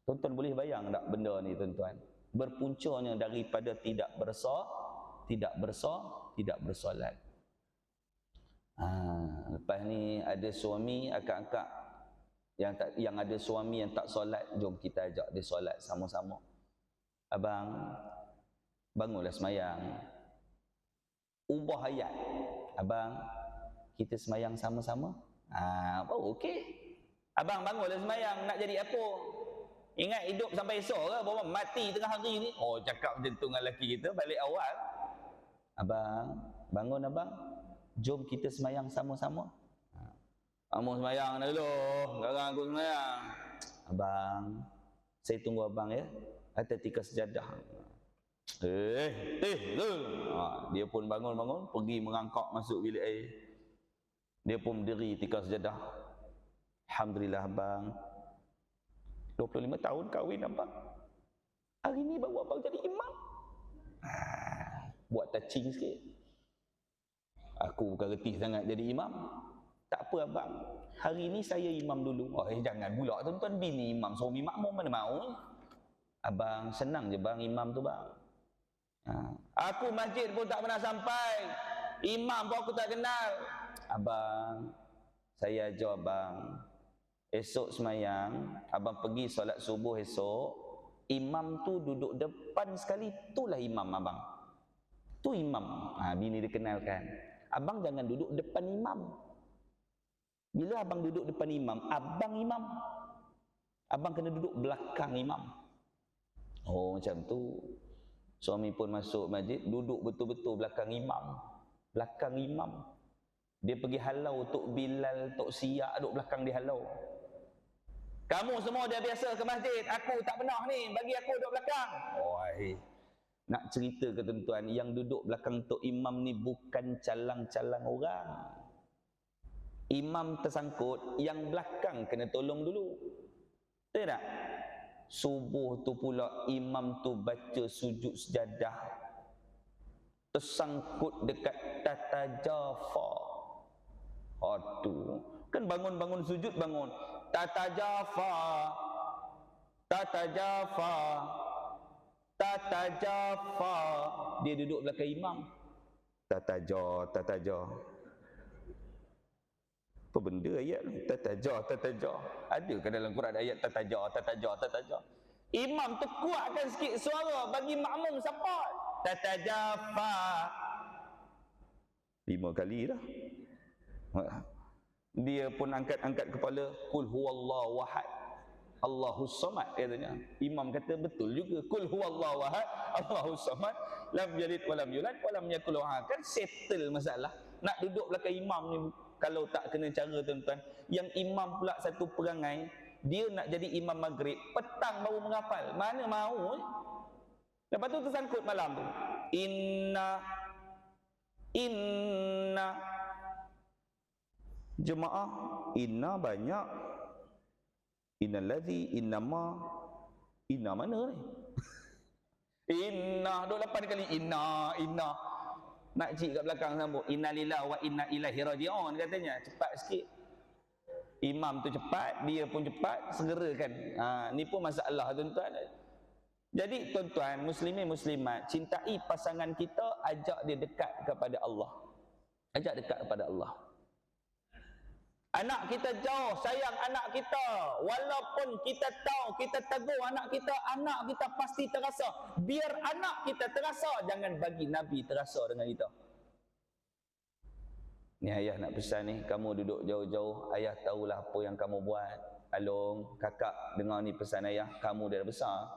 Tuan-tuan boleh bayang tak benda ni tuan-tuan? Berpuncanya daripada tidak bersolat. Lepas ni ada suami akak-akak yang ada suami yang tak solat, jom kita ajak dia solat sama-sama. Abang, bangunlah semayang. Ubah ayat. Abang, kita semayang sama-sama. Baru okey. Abang bangunlah semayang, nak jadi apa? Ingat hidup sampai esok ke? Bawa mati tengah hari ni. Cakap macam tu dengan lelaki kita balik awal. Abang, bangun abang. Jom kita semayang sama-sama. Abang semayang dah dulu. Sekarang aku semayang. Abang, saya tunggu abang ya. Atas tikar sejadah. Dia pun bangun-bangun, pergi merangkak masuk bilik air. Dia pun berdiri tikar sejadah. Alhamdulillah abang, 25 tahun kahwin abang. Hari ni baru abang jadi imam. Buat touching sikit. Aku bukan reti sangat jadi imam. Tak apa abang, hari ni saya imam dulu. Jangan pula tuan-tuan, bini imam, suami makmum mana mau. Abang, senang je bang imam tu bang. Aku masjid pun tak pernah sampai. Imam pun aku tak kenal. Abang, saya ajar abang. Esok semayang, abang pergi solat subuh esok, imam tu duduk depan sekali, itulah imam abang. Tu imam. Bini dikenalkan. Abang jangan duduk depan imam. Bila abang duduk depan imam, abang imam. Abang kena duduk belakang imam. Macam tu. Suami pun masuk masjid, duduk betul-betul belakang imam. Belakang imam. Dia pergi halau Tok Bilal, Tok Siak, duduk belakang dia halau. Kamu semua dah biasa ke masjid, aku tak pernah ni, bagi aku duduk belakang. Oi. Nak cerita ke tuan-tuan, yang duduk belakang tok imam ni bukan calang-calang orang. Imam tersangkut, yang belakang kena tolong dulu. Betul tak? Subuh tu pula imam tu baca sujud sejadah, tersangkut dekat tata jafa. Aduh, kan bangun-bangun sujud bangun. Tata jafa, tata jafa, tata jafa. Dia duduk belakang imam. Tata ja. Apa benda ayat ni? Tata ja. Ada ke dalam Quran ayat tata ja? Imam tu kuatkan sikit suara bagi makmum support. Tata jafa. 5 kali dah. Dia pun angkat kepala, kul huwallahu ahad, Allahus samad, katanya. Imam kata betul juga, kul huwallahu ahad, Allahus samad, lam yalid walam yulad walam yakul lahu. Kan settle masalah. Nak duduk belakang imam ni kalau tak kena cara, tuan-tuan. Yang imam pula satu perangai, dia nak jadi imam maghrib, petang baru menghafal. Mana mahu Lepas tu tersangkut malam tu. Inna jemaah, inna banyak, innallazi, innama, inna mana ni? Inna, duk 8 kali inna. Makcik kat belakang sambut, innalillahi wa inna ilaihi raji'un, katanya. Cepat sikit. Imam tu cepat, dia pun cepat, segerakan. Ni pun masalah, tuan-tuan. Jadi tuan-tuan, muslimin muslimat, cintai pasangan kita, ajak dia dekat kepada Allah. Ajak dekat kepada Allah. Anak kita jauh, sayang anak kita. Walaupun kita tahu, kita tegur anak kita pasti terasa. Biar anak kita terasa, jangan bagi Nabi terasa dengan kita. Ni ayah nak pesan ni, kamu duduk jauh-jauh, ayah tahulah apa yang kamu buat. Along, kakak dengar ni pesan ayah, kamu dah besar,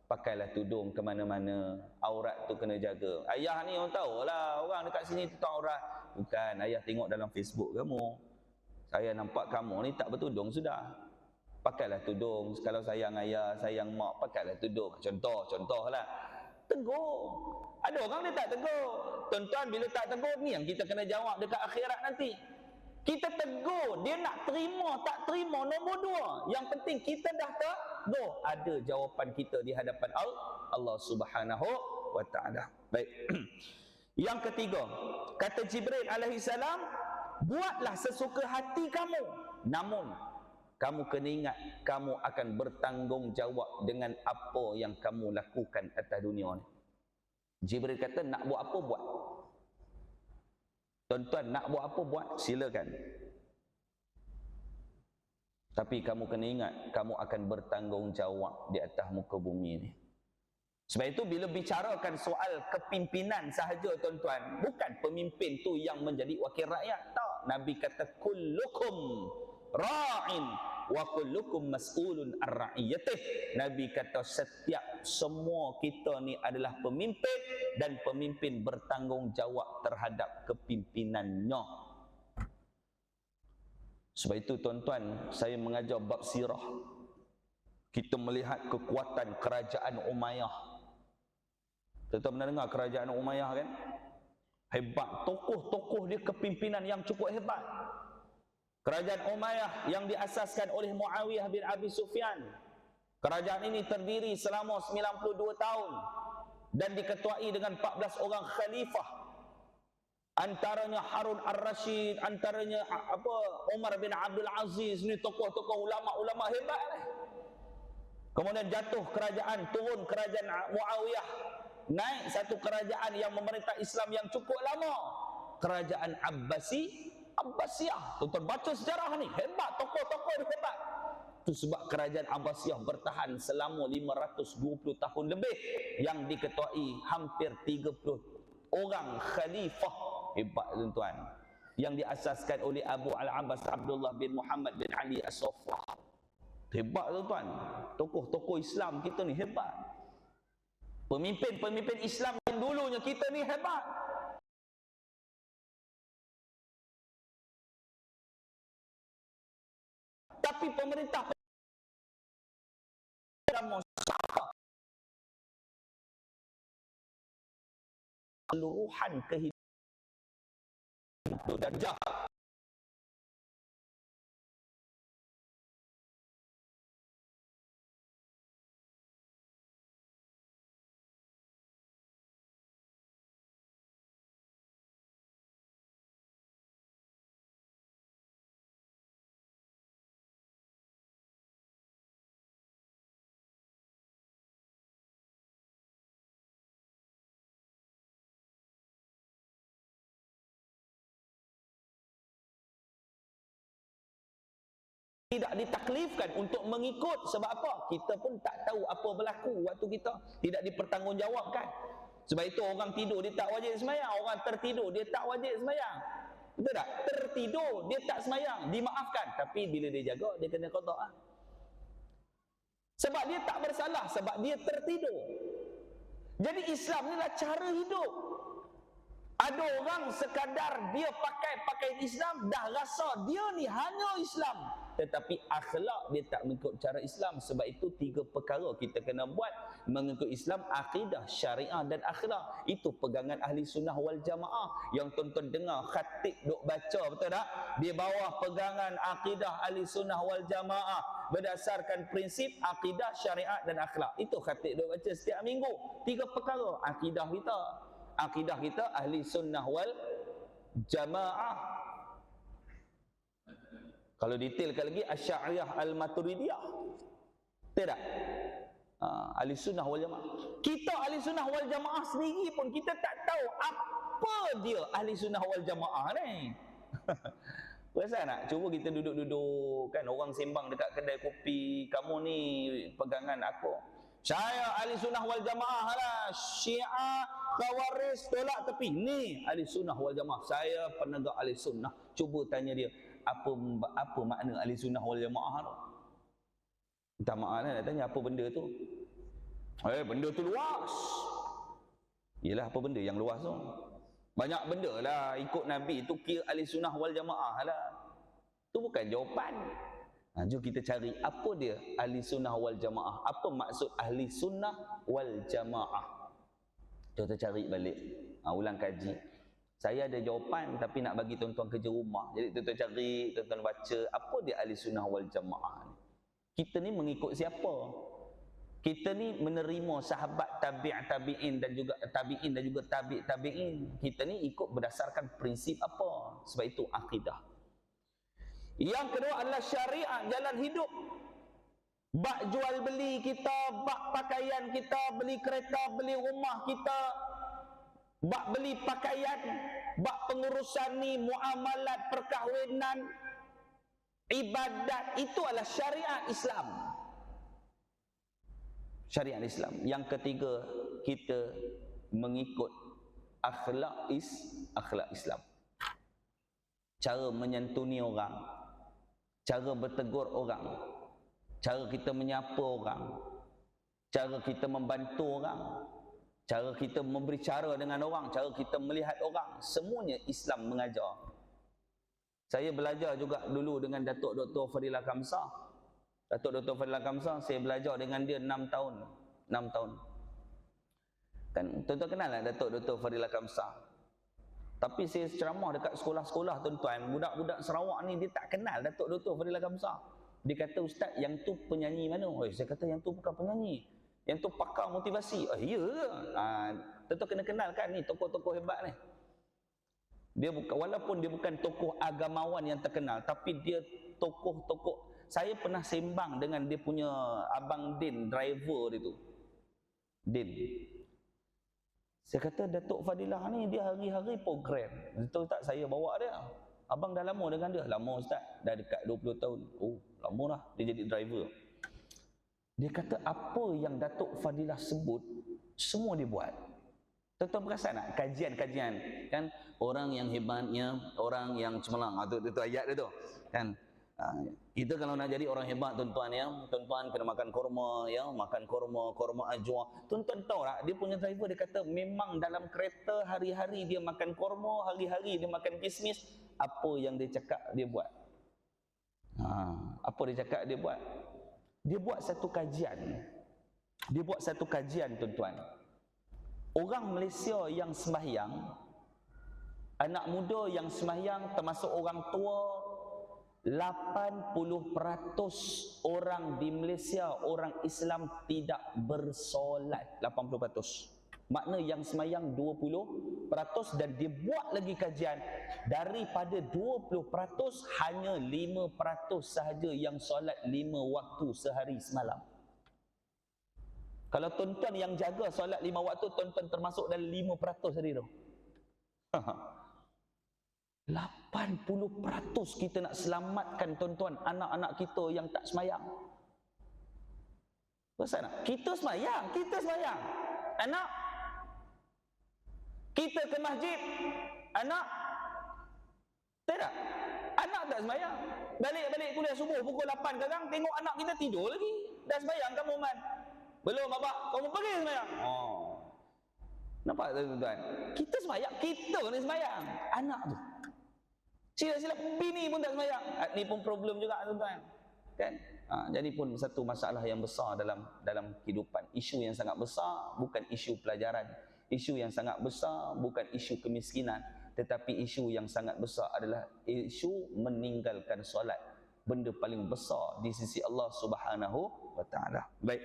pakailah tudung ke mana-mana, aurat tu kena jaga. Ayah ni orang tahulah, orang dekat sini tutup aurat. Bukan, ayah tengok dalam Facebook kamu. Saya nampak kamu ni tak bertudung sudah. Pakailah tudung. Kalau sayang ayah, sayang mak, pakailah tudung. Contohlah. Tegur. Ada orang dia tak tegur. Tuan-tuan, bila tak tegur, ni yang kita kena jawab dekat akhirat nanti. Kita tegur, dia nak terima, tak terima, nombor 2. Yang penting kita dah tegur. Ada jawapan kita di hadapan Allah Subhanahu wa ta'ala. Baik. Yang ketiga, kata Jibril alaihi salam, buatlah sesuka hati kamu, namun kamu kena ingat, kamu akan bertanggungjawab dengan apa yang kamu lakukan atas dunia ni. Jibril kata, nak buat apa buat. Tuan-tuan, nak buat apa buat, silakan. Tapi kamu kena ingat, kamu akan bertanggungjawab di atas muka bumi ni. Sebab itu bila bicarakan soal kepimpinan sahaja, tuan-tuan, bukan pemimpin tu yang menjadi wakil rakyat. Tak. Nabi kata, kullukum ra'in wa kullukum mas'ulun ar-ra'iyatih. Nabi kata, semua kita ni adalah pemimpin, dan pemimpin bertanggungjawab terhadap kepimpinannya. Sebab itu, tuan-tuan, saya mengajar bab sirah. Kita melihat kekuatan kerajaan Umayyah. Tuan-tuan pernah dengar kerajaan Umayyah kan? Hebat. Tokoh-tokoh dia kepimpinan yang cukup hebat. Kerajaan Umayyah yang diasaskan oleh Muawiyah bin Abi Sufyan. Kerajaan ini terdiri selama 92 tahun dan diketuai dengan 14 orang khalifah. Antaranya Harun ar-Rashid, antaranya Umar bin Abdul Aziz. Ni tokoh-tokoh ulama-ulama hebat. Kemudian jatuh kerajaan, turun kerajaan Muawiyah. Naik satu kerajaan yang memerintah Islam yang cukup lama, kerajaan Abbasiyah. Tuan-tuan baca sejarah ni, hebat, tokoh-tokoh ni hebat. Itu sebab kerajaan Abbasiyah bertahan selama 520 tahun lebih, yang diketuai hampir 30 orang khalifah. Hebat, tuan-tuan. Yang diasaskan oleh Abu Al-Abbas Abdullah bin Muhammad bin Ali As-Saffah. Hebat, tuan-tuan. Tokoh-tokoh Islam kita ni hebat. Pemimpin-pemimpin Islam yang dulunya kita ni hebat. Tapi pemerintah agama seluruhan kehidupan dan jahat. Tidak ditaklifkan untuk mengikut. Sebab apa? Kita pun tak tahu apa berlaku waktu kita. Tidak dipertanggungjawabkan. Sebab itu orang tidur dia tak wajib semayang, orang tertidur dia tak wajib semayang. Betul tak? Tertidur dia tak semayang, dimaafkan. Tapi bila dia jaga, dia kena qada. Sebab dia tak bersalah, sebab dia tertidur. Jadi Islam ni lah cara hidup. Ada orang sekadar dia pakai pakaian Islam, dah rasa dia ni hanya Islam, tetapi akhlak dia tak mengikut cara Islam. Sebab itu 3 perkara kita kena buat mengikut Islam: akidah, syariah dan akhlak. Itu pegangan ahli sunnah wal jamaah. Yang tuan-tuan dengar khatib duk baca, betul tak? Di bawah pegangan akidah ahli sunnah wal jamaah berdasarkan prinsip akidah, syariat dan akhlak. Itu khatib duk baca setiap minggu. 3 perkara akidah kita. Akidah kita ahli sunnah wal jamaah. Kalau detailkan lagi, Asy'ariyah al-Maturidiyah. Tidak? Ahli sunnah wal jamaah. Kita ahli sunnah wal jamaah sendiri pun kita tak tahu apa dia ahli sunnah wal jamaah ni. Perasan tak? Cuba kita duduk-duduk kan, orang sembang dekat kedai kopi, kamu ni pegangan aku. Saya ahli sunnah wal jamaah lah. Syiah, Khawarij tolak tepi. Ni ahli sunnah wal jamaah. Saya penegak ahli sunnah. Cuba tanya dia, apa makna ahli sunnah wal jamaah tu? Minta maaf lah nak tanya apa benda tu. Benda tu luas. Yelah, apa benda yang luas tu? Banyak benda lah ikut Nabi tu kira ahli sunnah wal jamaah lah. Tu bukan jawapan. Jom kita cari apa dia ahli sunnah wal jamaah. Apa maksud ahli sunnah wal jamaah? Kita cari balik, ulang kaji. Saya ada jawapan tapi nak bagi tuan-tuan kerja rumah. Jadi tuan-tuan cari, tuan-tuan baca apa dia ahli sunnah wal jamaah ni. Kita ni mengikut siapa? Kita ni menerima sahabat tabi'in dan juga tabi'in. Kita ni ikut berdasarkan prinsip apa? Sebab itu akidah. Yang kedua adalah syariat, jalan hidup. Bak jual beli kita, bak pakaian kita, beli kereta, beli rumah kita, bak beli pakaian, bak pengurusan ni, muamalat, perkahwinan, ibadat, itu adalah syariat Islam. Syariat Islam. Yang ketiga, kita mengikut akhlak Islam. Cara menyantuni orang, cara bertegur orang, cara kita menyapa orang, cara kita membantu orang, cara kita berbicara dengan orang, cara kita melihat orang, semuanya Islam mengajar. Saya belajar juga dulu dengan Datuk Dr. Fadilah Kamsah. Datuk Dr. Fadilah Kamsah, saya belajar dengan dia 6 tahun. 6 tahun. Kan tuan-tuan kenal lah Datuk Dr. Fadilah Kamsah. Tapi saya ceramah dekat sekolah-sekolah tuan-tuan, budak-budak Sarawak ni dia tak kenal Datuk Dr. Fadilah Kamsah. Dia kata, "Ustaz, yang tu penyanyi mana?" Saya kata, "Yang tu bukan penyanyi. Yang tu pakar motivasi." Ya ke? Tentu kena kenal kan ni tokoh-tokoh hebat ni. Dia bukan, walaupun dia bukan tokoh agamawan yang terkenal, tapi dia tokoh-tokoh. Saya pernah sembang dengan dia punya abang Din, driver dia tu. Din. Saya kata, "Datuk Fadilah ni dia hari-hari program. Betul tak saya bawa dia? Abang dah lama dengan dia." "Lama Ustaz, dah dekat 20 tahun." "Oh, lama lah dia jadi driver." Dia kata apa yang Datuk Fadilah sebut, semua dia buat. Tuan-tuan perasan tak kajian-kajian kan, orang yang hebatnya orang yang cemerlang. Itu ayat dia tu kan. Kita kalau nak jadi orang hebat tuan-tuan ya, tuan-tuan kena makan korma ya, makan korma ajwa. Tuan-tuan tahu tak, dia punya driver dia kata memang dalam kereta hari-hari dia makan korma, hari-hari dia makan kismis. Apa yang dia cakap dia buat. Apa dia cakap dia buat? Dia buat satu kajian. Dia buat satu kajian, tuan-tuan. Orang Malaysia yang sembahyang, anak muda yang sembahyang termasuk orang tua, 80% orang di Malaysia, orang Islam tidak bersolat. 80%. Makna yang sembahyang 20%, dan dia buat lagi kajian, daripada 20% hanya 5% sahaja yang solat 5 waktu sehari semalam. Kalau tuan-tuan yang jaga solat 5 waktu, tuan-tuan termasuk dalam 5% tadi tu. 80% kita nak selamatkan, tuan-tuan, anak-anak kita yang tak semayang. Pasal nak? Kita semayang. Anak, kita ke masjid. Anak, tidak. Anak tak semayang. Balik kuliah subuh pukul 8 kadang, tengok anak kita tidur lagi. Dah semayang kamu, Man? Belum, Abah. Kamu pergi semayang. Nampak tak, tuan-tuan? Kita semayang. Kita ni semayang. Anak tu. Silap-silap bini pun tak semayang. Ni pun problem juga, tuan-tuan. Kan? Jadi pun satu masalah yang besar dalam kehidupan. Isu yang sangat besar bukan isu pelajaran. Isu yang sangat besar bukan isu kemiskinan, tetapi isu yang sangat besar adalah isu meninggalkan solat. Benda paling besar di sisi Allah Subhanahu wa taala. Baik.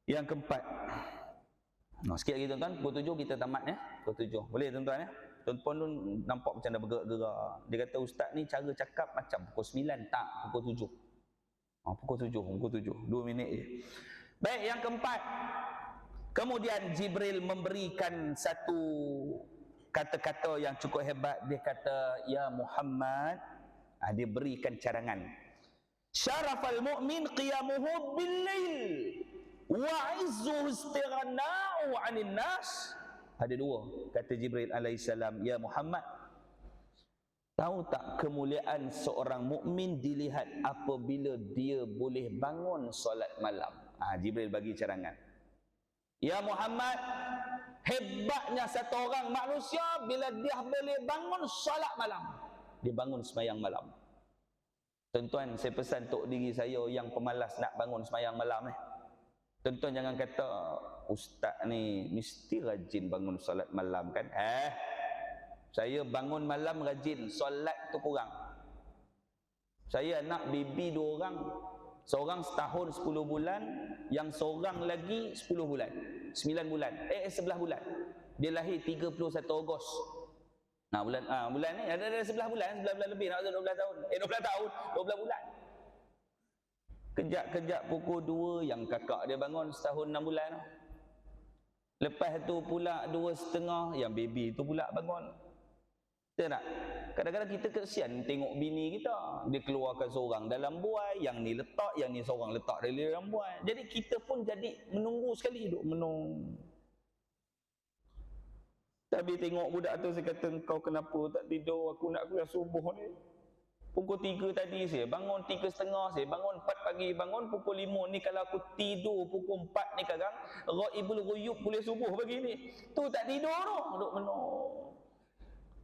Yang keempat. Sikit lagi, tuan-tuan, pukul 7 kita tamat ya. Pukul 7. Boleh, tuan-tuan ya? Tuan-tuan pun nampak macam dah bergerak-gerak. Dia kata ustaz ni cara cakap macam pukul 9, tak, pukul 7. Pukul 7, 2 minit je. Baik, yang keempat. Kemudian Jibril memberikan satu kata-kata yang cukup hebat. Dia kata, ya Muhammad, dia berikan cadangan. Syarafal mu'min qiyamuhu bil-lail wa izzuhu istighna'u 'anil nas. Ada dua, kata Jibril alaihissalam, ya Muhammad, tahu tak kemuliaan seorang mukmin dilihat apabila dia boleh bangun solat malam. Jibril bagi cadangan. Ya Muhammad, hebatnya satu orang manusia bila dia boleh bangun solat malam. Dia bangun sembahyang malam. Tuan-tuan, saya pesan untuk diri saya yang pemalas nak bangun sembahyang malam ni. Tuan-tuan jangan kata ustaz ni mesti rajin bangun solat malam kan. Saya bangun malam rajin, solat tu kurang. Saya anak bibi 2 orang. Seorang setahun 10 bulan, yang seorang lagi 10 bulan. 9 bulan. 11 bulan. Dia lahir 31 Ogos. Bulan ni ada 11 bulan lebih, nak 12 tahun. 12 tahun, 12 bulan. Kejap-kejap pukul 2 yang kakak dia bangun setahun 6 bulan. Lepas tu pula 2.30 yang baby tu pula bangun. Betul tak? Kadang-kadang kita kesian tengok bini kita. Dia keluarkan seorang dalam buai, yang ni letak, yang ni seorang letak dalam buai. Jadi kita pun jadi menunggu sekali, duduk menunggu. Tapi tengok budak tu, saya kata, kau kenapa tak tidur? Aku nak kuliah subuh ni. Pukul 3 tadi saya bangun 3.30, saya bangun 4 pagi, bangun pukul 5 ni. Kalau aku tidur pukul 4 ni kadang Ghaibul Ghuyub kuliah subuh pagi ni. Tu tak tidur tu, duduk menunggu.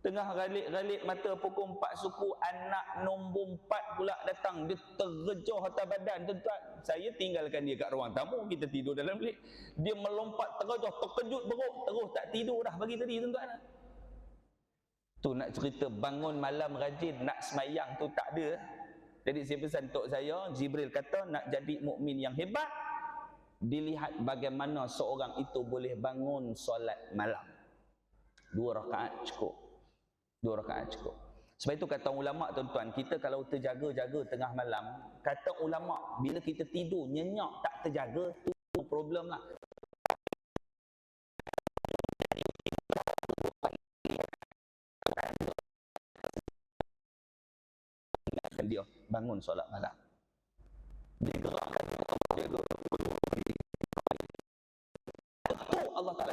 Tengah galik-galik mata pukul 4 suku, anak nombor 4 pula datang. Dia terjejah atas badan, tuan-tuan. Saya tinggalkan dia kat ruang tamu, kita tidur dalam bilik. Dia melompat terjejah, terkejut beruk, terus tak tidur dah pagi tadi, tuan-tuan. Tu nak cerita bangun malam rajin, nak semayang tu tak ada. Jadi saya pesan untuk saya, Jibril kata nak jadi mukmin yang hebat, dilihat bagaimana seorang itu boleh bangun solat malam. 2 rakaat cukup. 2 rakaat cukup. Sebab itu kata ulama, tuan-tuan, kita kalau terjaga-jaga tengah malam, kata ulama, bila kita tidur nyenyak tak terjaga, tu problem lah. Dia bangun solat malam. Dia gerakkan dia Allah Ta'ala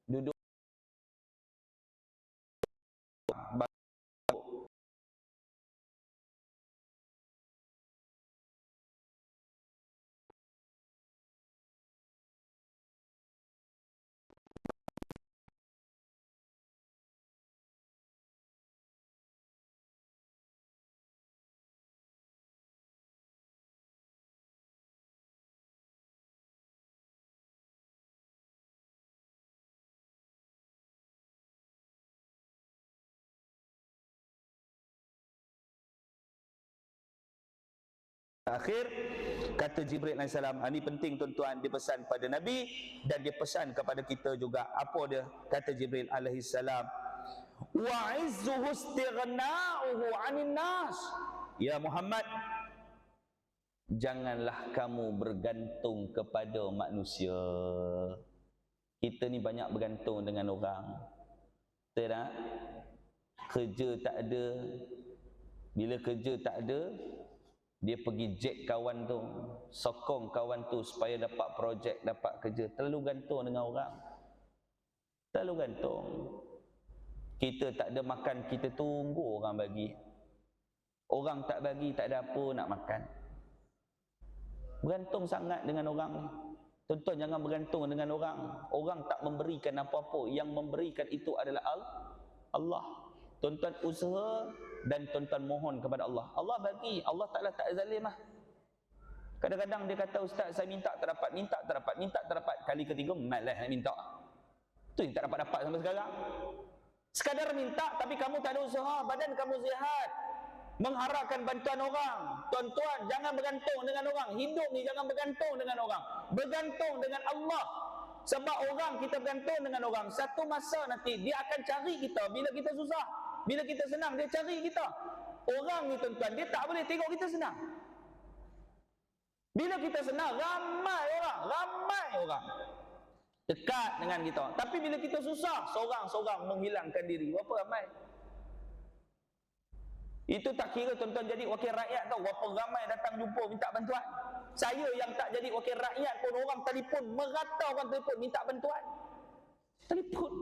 duduk Akhir kata Jibril AS, ini penting tuan-tuan, dia pesan pada Nabi dan dia pesan kepada kita juga. Apa dia? Kata Jibril AS, wa izzuhu istighna'uhu 'anil nas. Ya Muhammad, janganlah kamu bergantung kepada manusia. Kita ni banyak bergantung dengan orang. Betul tak? Kerja tak ada. Bila kerja tak ada, dia pergi jack kawan tu, sokong kawan tu supaya dapat projek, dapat kerja. Terlalu gantung dengan orang. Terlalu gantung. Kita tak ada makan, kita tunggu orang bagi. Orang tak bagi, tak ada apa nak makan. Bergantung sangat dengan orang ni. Tuan-tuan, jangan bergantung dengan orang. Orang tak memberikan apa-apa. Yang memberikan itu adalah Allah. Tuan-tuan usaha dan tuan-tuan mohon kepada Allah. Allah bagi. Allah Ta'ala tak zalim lah. Kadang-kadang dia kata, Ustaz, saya minta tak dapat, minta tak dapat, minta tak dapat. Kali ketiga, malas nak minta. Tu yang tak dapat-dapat sampai sekarang. Sekadar minta, tapi kamu tak ada usaha. Badan kamu sihat. Mengharapkan bantuan orang. Tuan-tuan, jangan bergantung dengan orang. Hidup ni jangan bergantung dengan orang. Bergantung dengan Allah. Sebab orang, kita bergantung dengan orang. Satu masa nanti, dia akan cari kita bila kita susah. Bila kita senang, dia cari kita. Orang ni tuan-tuan, dia tak boleh tengok kita senang. Bila kita senang, ramai orang dekat dengan kita. Tapi bila kita susah, seorang-seorang menghilangkan diri. Berapa ramai? Itu tak kira tuan-tuan jadi wakil rakyat tau. Berapa ramai datang jumpa minta bantuan. Saya yang tak jadi wakil rakyat pun, orang telefon, merata orang telefon minta bantuan. Telefon.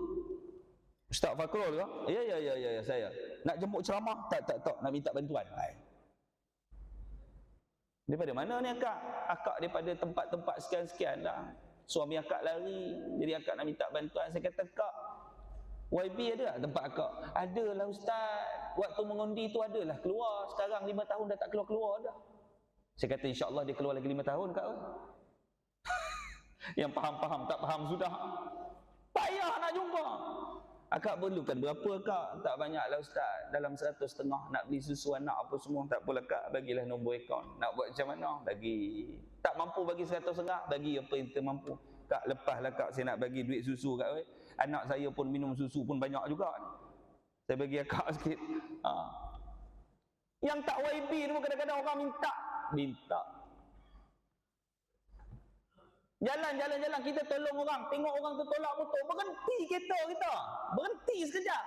Ustaz Fakrul ke? Ya, saya. Nak jemput ceramah? Tak, nak minta bantuan. Daripada mana ni akak? Akak daripada tempat-tempat sekian-sekian lah. Suami akak lari, jadi akak nak minta bantuan. Saya kata, Kak, YB ada tak tempat akak? Adalah Ustaz. Waktu mengundi tu adalah keluar. Sekarang 5 tahun dah tak keluar-keluar dah. Saya kata, insya-Allah dia keluar lagi 5 tahun, Kak. Yang faham-faham, tak faham sudah. Payah nak jumpa. Akak perlukan berapa, Kak? Tak banyaklah Ustaz. Dalam 100,500 nak beli susu anak apa semua. Tak apalah, Kak. Bagilah nombor akaun. Nak buat macam mana? Bagi. Tak mampu bagi 100,500, bagi apa yang termampu. Kak, lepaslah Kak, saya nak bagi duit susu, Kak. Anak saya pun minum susu pun banyak juga. Saya bagi akak sikit. Yang tak YB ni kadang-kadang orang minta. Jalan, kita tolong orang. Tengok orang tu tolak motor, berhenti kereta kita. Berhenti sekejap.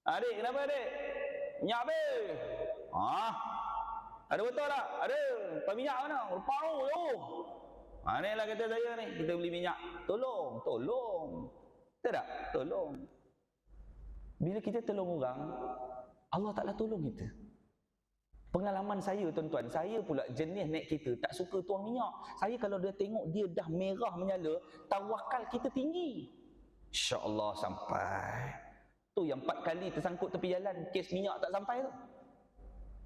Adik, kenapa adik? Minyak habis. Ada betul tak? Ada. Lepas minyak mana? Lepas tu. Ni lah kata saya ni. Kita beli minyak. Tolong. Betul tak? Tolong. Bila kita tolong orang, Allah Ta'ala tolong kita. Pengalaman saya tuan-tuan, saya pula jenis naik kereta tak suka tuang minyak. Saya kalau dia tengok dia dah merah menyala, tawakal kita tinggi. InsyaAllah sampai. Tu yang 4 kali tersangkut tepi jalan, kes minyak tak sampai tu.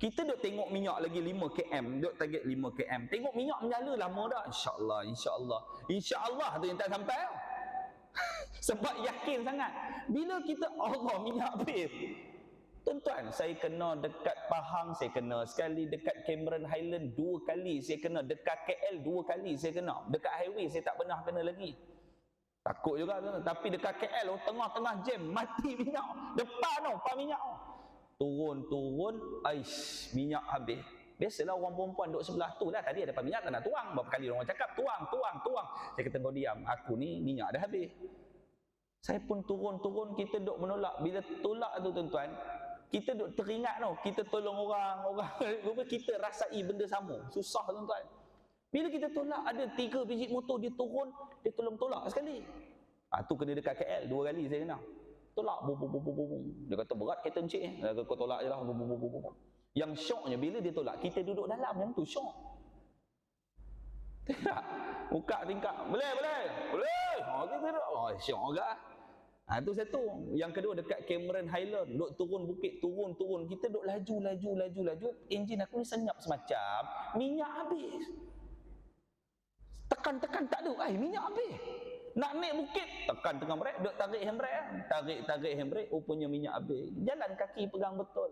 Kita duk tengok minyak lagi 5 km, duk target 5 km. Tengok minyak menyala lama dah. InsyaAllah tu yang tak sampai. Sebab yakin sangat. Bila kita Allah minyak habis. Tuan-tuan, saya kena dekat Pahang, saya kena sekali, dekat Cameron Highland 2 kali saya kena, dekat KL 2 kali saya kena, dekat highway saya tak pernah kena lagi. Takut juga tu. Tapi dekat KL tengah-tengah jam mati minyak. Depan pam minyak. Turun, minyak habis. Biasalah orang perempuan duduk sebelah tu lah. Tadi ada pam minyak tak nak tuang. Berapa kali orang cakap tuang. Saya kata kau diam. Aku ni minyak dah habis. Saya pun turun, kita duduk menolak. Bila tolak tu tuan-tuan, kita duk teringat kita tolong orang kita rasai benda sama. Susah tuan-tuan. Bila kita tolak, ada 3 biji motor dia turun, dia tolong tolak sekali. Tu kena dekat KL 2 kali saya kena. Tolak dia kata berat kereta encik ni. Kau tolak je lah. Yang syoknya bila dia tolak, kita duduk dalam yang tu syok. Tak? Buka tingkap. Boleh. Kita duduk. Syok agak. Tu satu. Yang kedua dekat Cameron Highland, duk turun bukit, turun. Kita duk laju. Enjin aku ni senyap semacam minyak habis. Tekan tak ada. Minyak habis. Nak naik bukit, tekan tengah brek, duk tarik handbrake. Tarik handbrake, rupanya minyak habis. Jalan kaki pegang betul.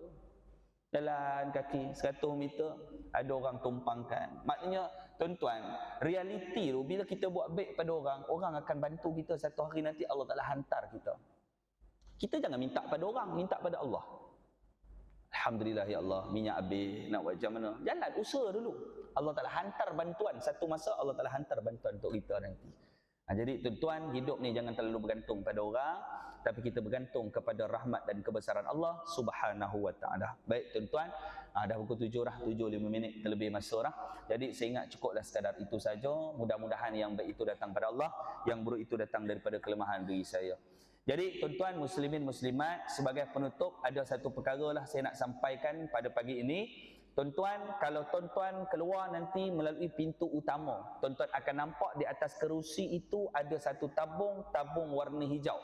jalan kaki 100 meter ada orang tumpangkan. Maknanya tuan-tuan, realiti tu bila kita buat baik pada orang, orang akan bantu kita. Satu hari nanti Allah Taala hantar kita. Kita jangan minta pada orang, minta pada Allah. Alhamdulillah ya Allah, minyak habis, nak buat macam mana? Jalan, usaha dulu. Allah Taala hantar bantuan. Satu masa Allah Taala hantar bantuan untuk kita nanti. Jadi tuan-tuan, hidup ni jangan terlalu bergantung pada orang, tapi kita bergantung kepada rahmat dan kebesaran Allah Subhanahu wa taala. Baik tuan-tuan, dah pukul 7 dah, 7:05 minit terlebih masa dah. Jadi saya ingat cukuplah sekadar itu saja. Mudah-mudahan yang baik itu datang pada Allah, yang buruk itu datang daripada kelemahan diri saya. Jadi tuan-tuan muslimin muslimat, sebagai penutup ada satu perkara lah saya nak sampaikan pada pagi ini. Tuan-tuan, kalau tuan-tuan keluar nanti melalui pintu utama, tuan-tuan akan nampak di atas kerusi itu ada satu tabung warna hijau.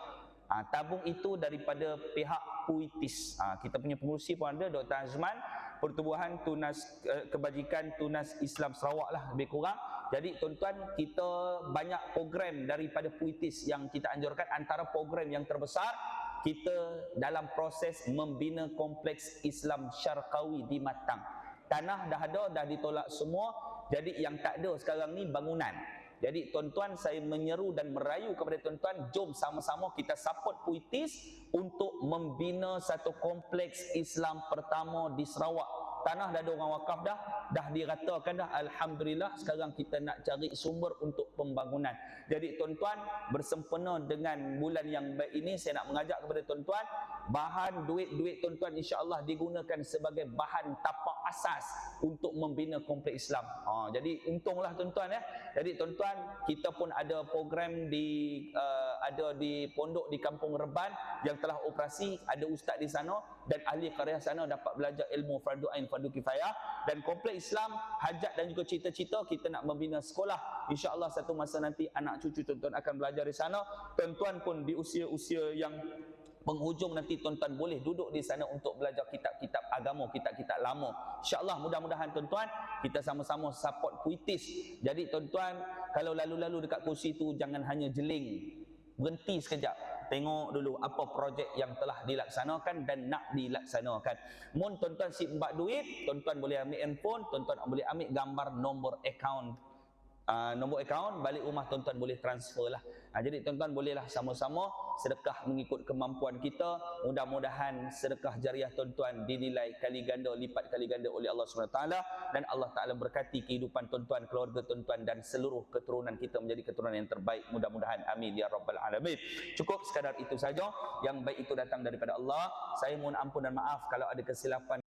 Tabung itu daripada pihak Puitis. Kita punya pengurusi pun ada, Dr. Azman, Pertubuhan Tunas Kebajikan Tunas Islam Sarawak lah lebih kurang. Jadi tuan-tuan, kita banyak program daripada Puitis yang kita anjurkan. Antara program yang terbesar, kita dalam proses membina kompleks Islam Syarqawi di Matang. Tanah dah ada, dah ditolak semua. Jadi yang tak ada sekarang ni bangunan. Jadi tuan-tuan, saya menyeru dan merayu kepada tuan-tuan, jom sama-sama kita support Puitis untuk membina satu kompleks Islam pertama di Sarawak. Tanah dah ada orang wakaf dah diratakan dah. Alhamdulillah, sekarang kita nak cari sumber untuk pembangunan. Jadi tuan-tuan, bersempena dengan bulan yang baik ini, saya nak mengajak kepada tuan-tuan, bahan duit-duit tuan-tuan insya-Allah digunakan sebagai bahan tapak asas untuk membina kompleks Islam. Jadi untunglah tuan-tuan ya. Jadi tuan-tuan, kita pun ada program ada di pondok di Kampung Reban yang telah operasi, ada ustaz di sana dan ahli karya sana dapat belajar ilmu fardu ain, fardu kifayah, dan kompleks Islam, hajat dan juga cita-cita kita nak membina sekolah. Insya-Allah satu masa nanti anak cucu tuan-tuan akan belajar di sana. Tuan-tuan pun di usia-usia yang penghujung nanti tuan-tuan boleh duduk di sana untuk belajar kitab-kitab agama, kitab-kitab lama. InsyaAllah mudah-mudahan tuan-tuan kita sama-sama support Puitis. Jadi tuan-tuan, kalau lalu-lalu dekat kursi tu jangan hanya jeling, berhenti sekejap, tengok dulu apa projek yang telah dilaksanakan dan nak dilaksanakan. Mun tuan-tuan sip mbak duit, tuan-tuan boleh ambil handphone, tuan-tuan boleh ambil gambar nombor akaun. Nombor akaun, balik rumah tuan-tuan boleh transfer lah. Jadi tuan-tuan bolehlah sama-sama sedekah mengikut kemampuan kita. Mudah-mudahan sedekah jariah tuan-tuan dinilai kali ganda, lipat kali ganda oleh Allah SWT, dan Allah Ta'ala berkati kehidupan tuan-tuan, keluarga tuan-tuan dan seluruh keturunan kita menjadi keturunan yang terbaik. Mudah-mudahan amin ya rabbal alamin. Cukup sekadar itu saja. Yang baik itu datang daripada Allah. Saya mohon ampun dan maaf kalau ada kesilapan.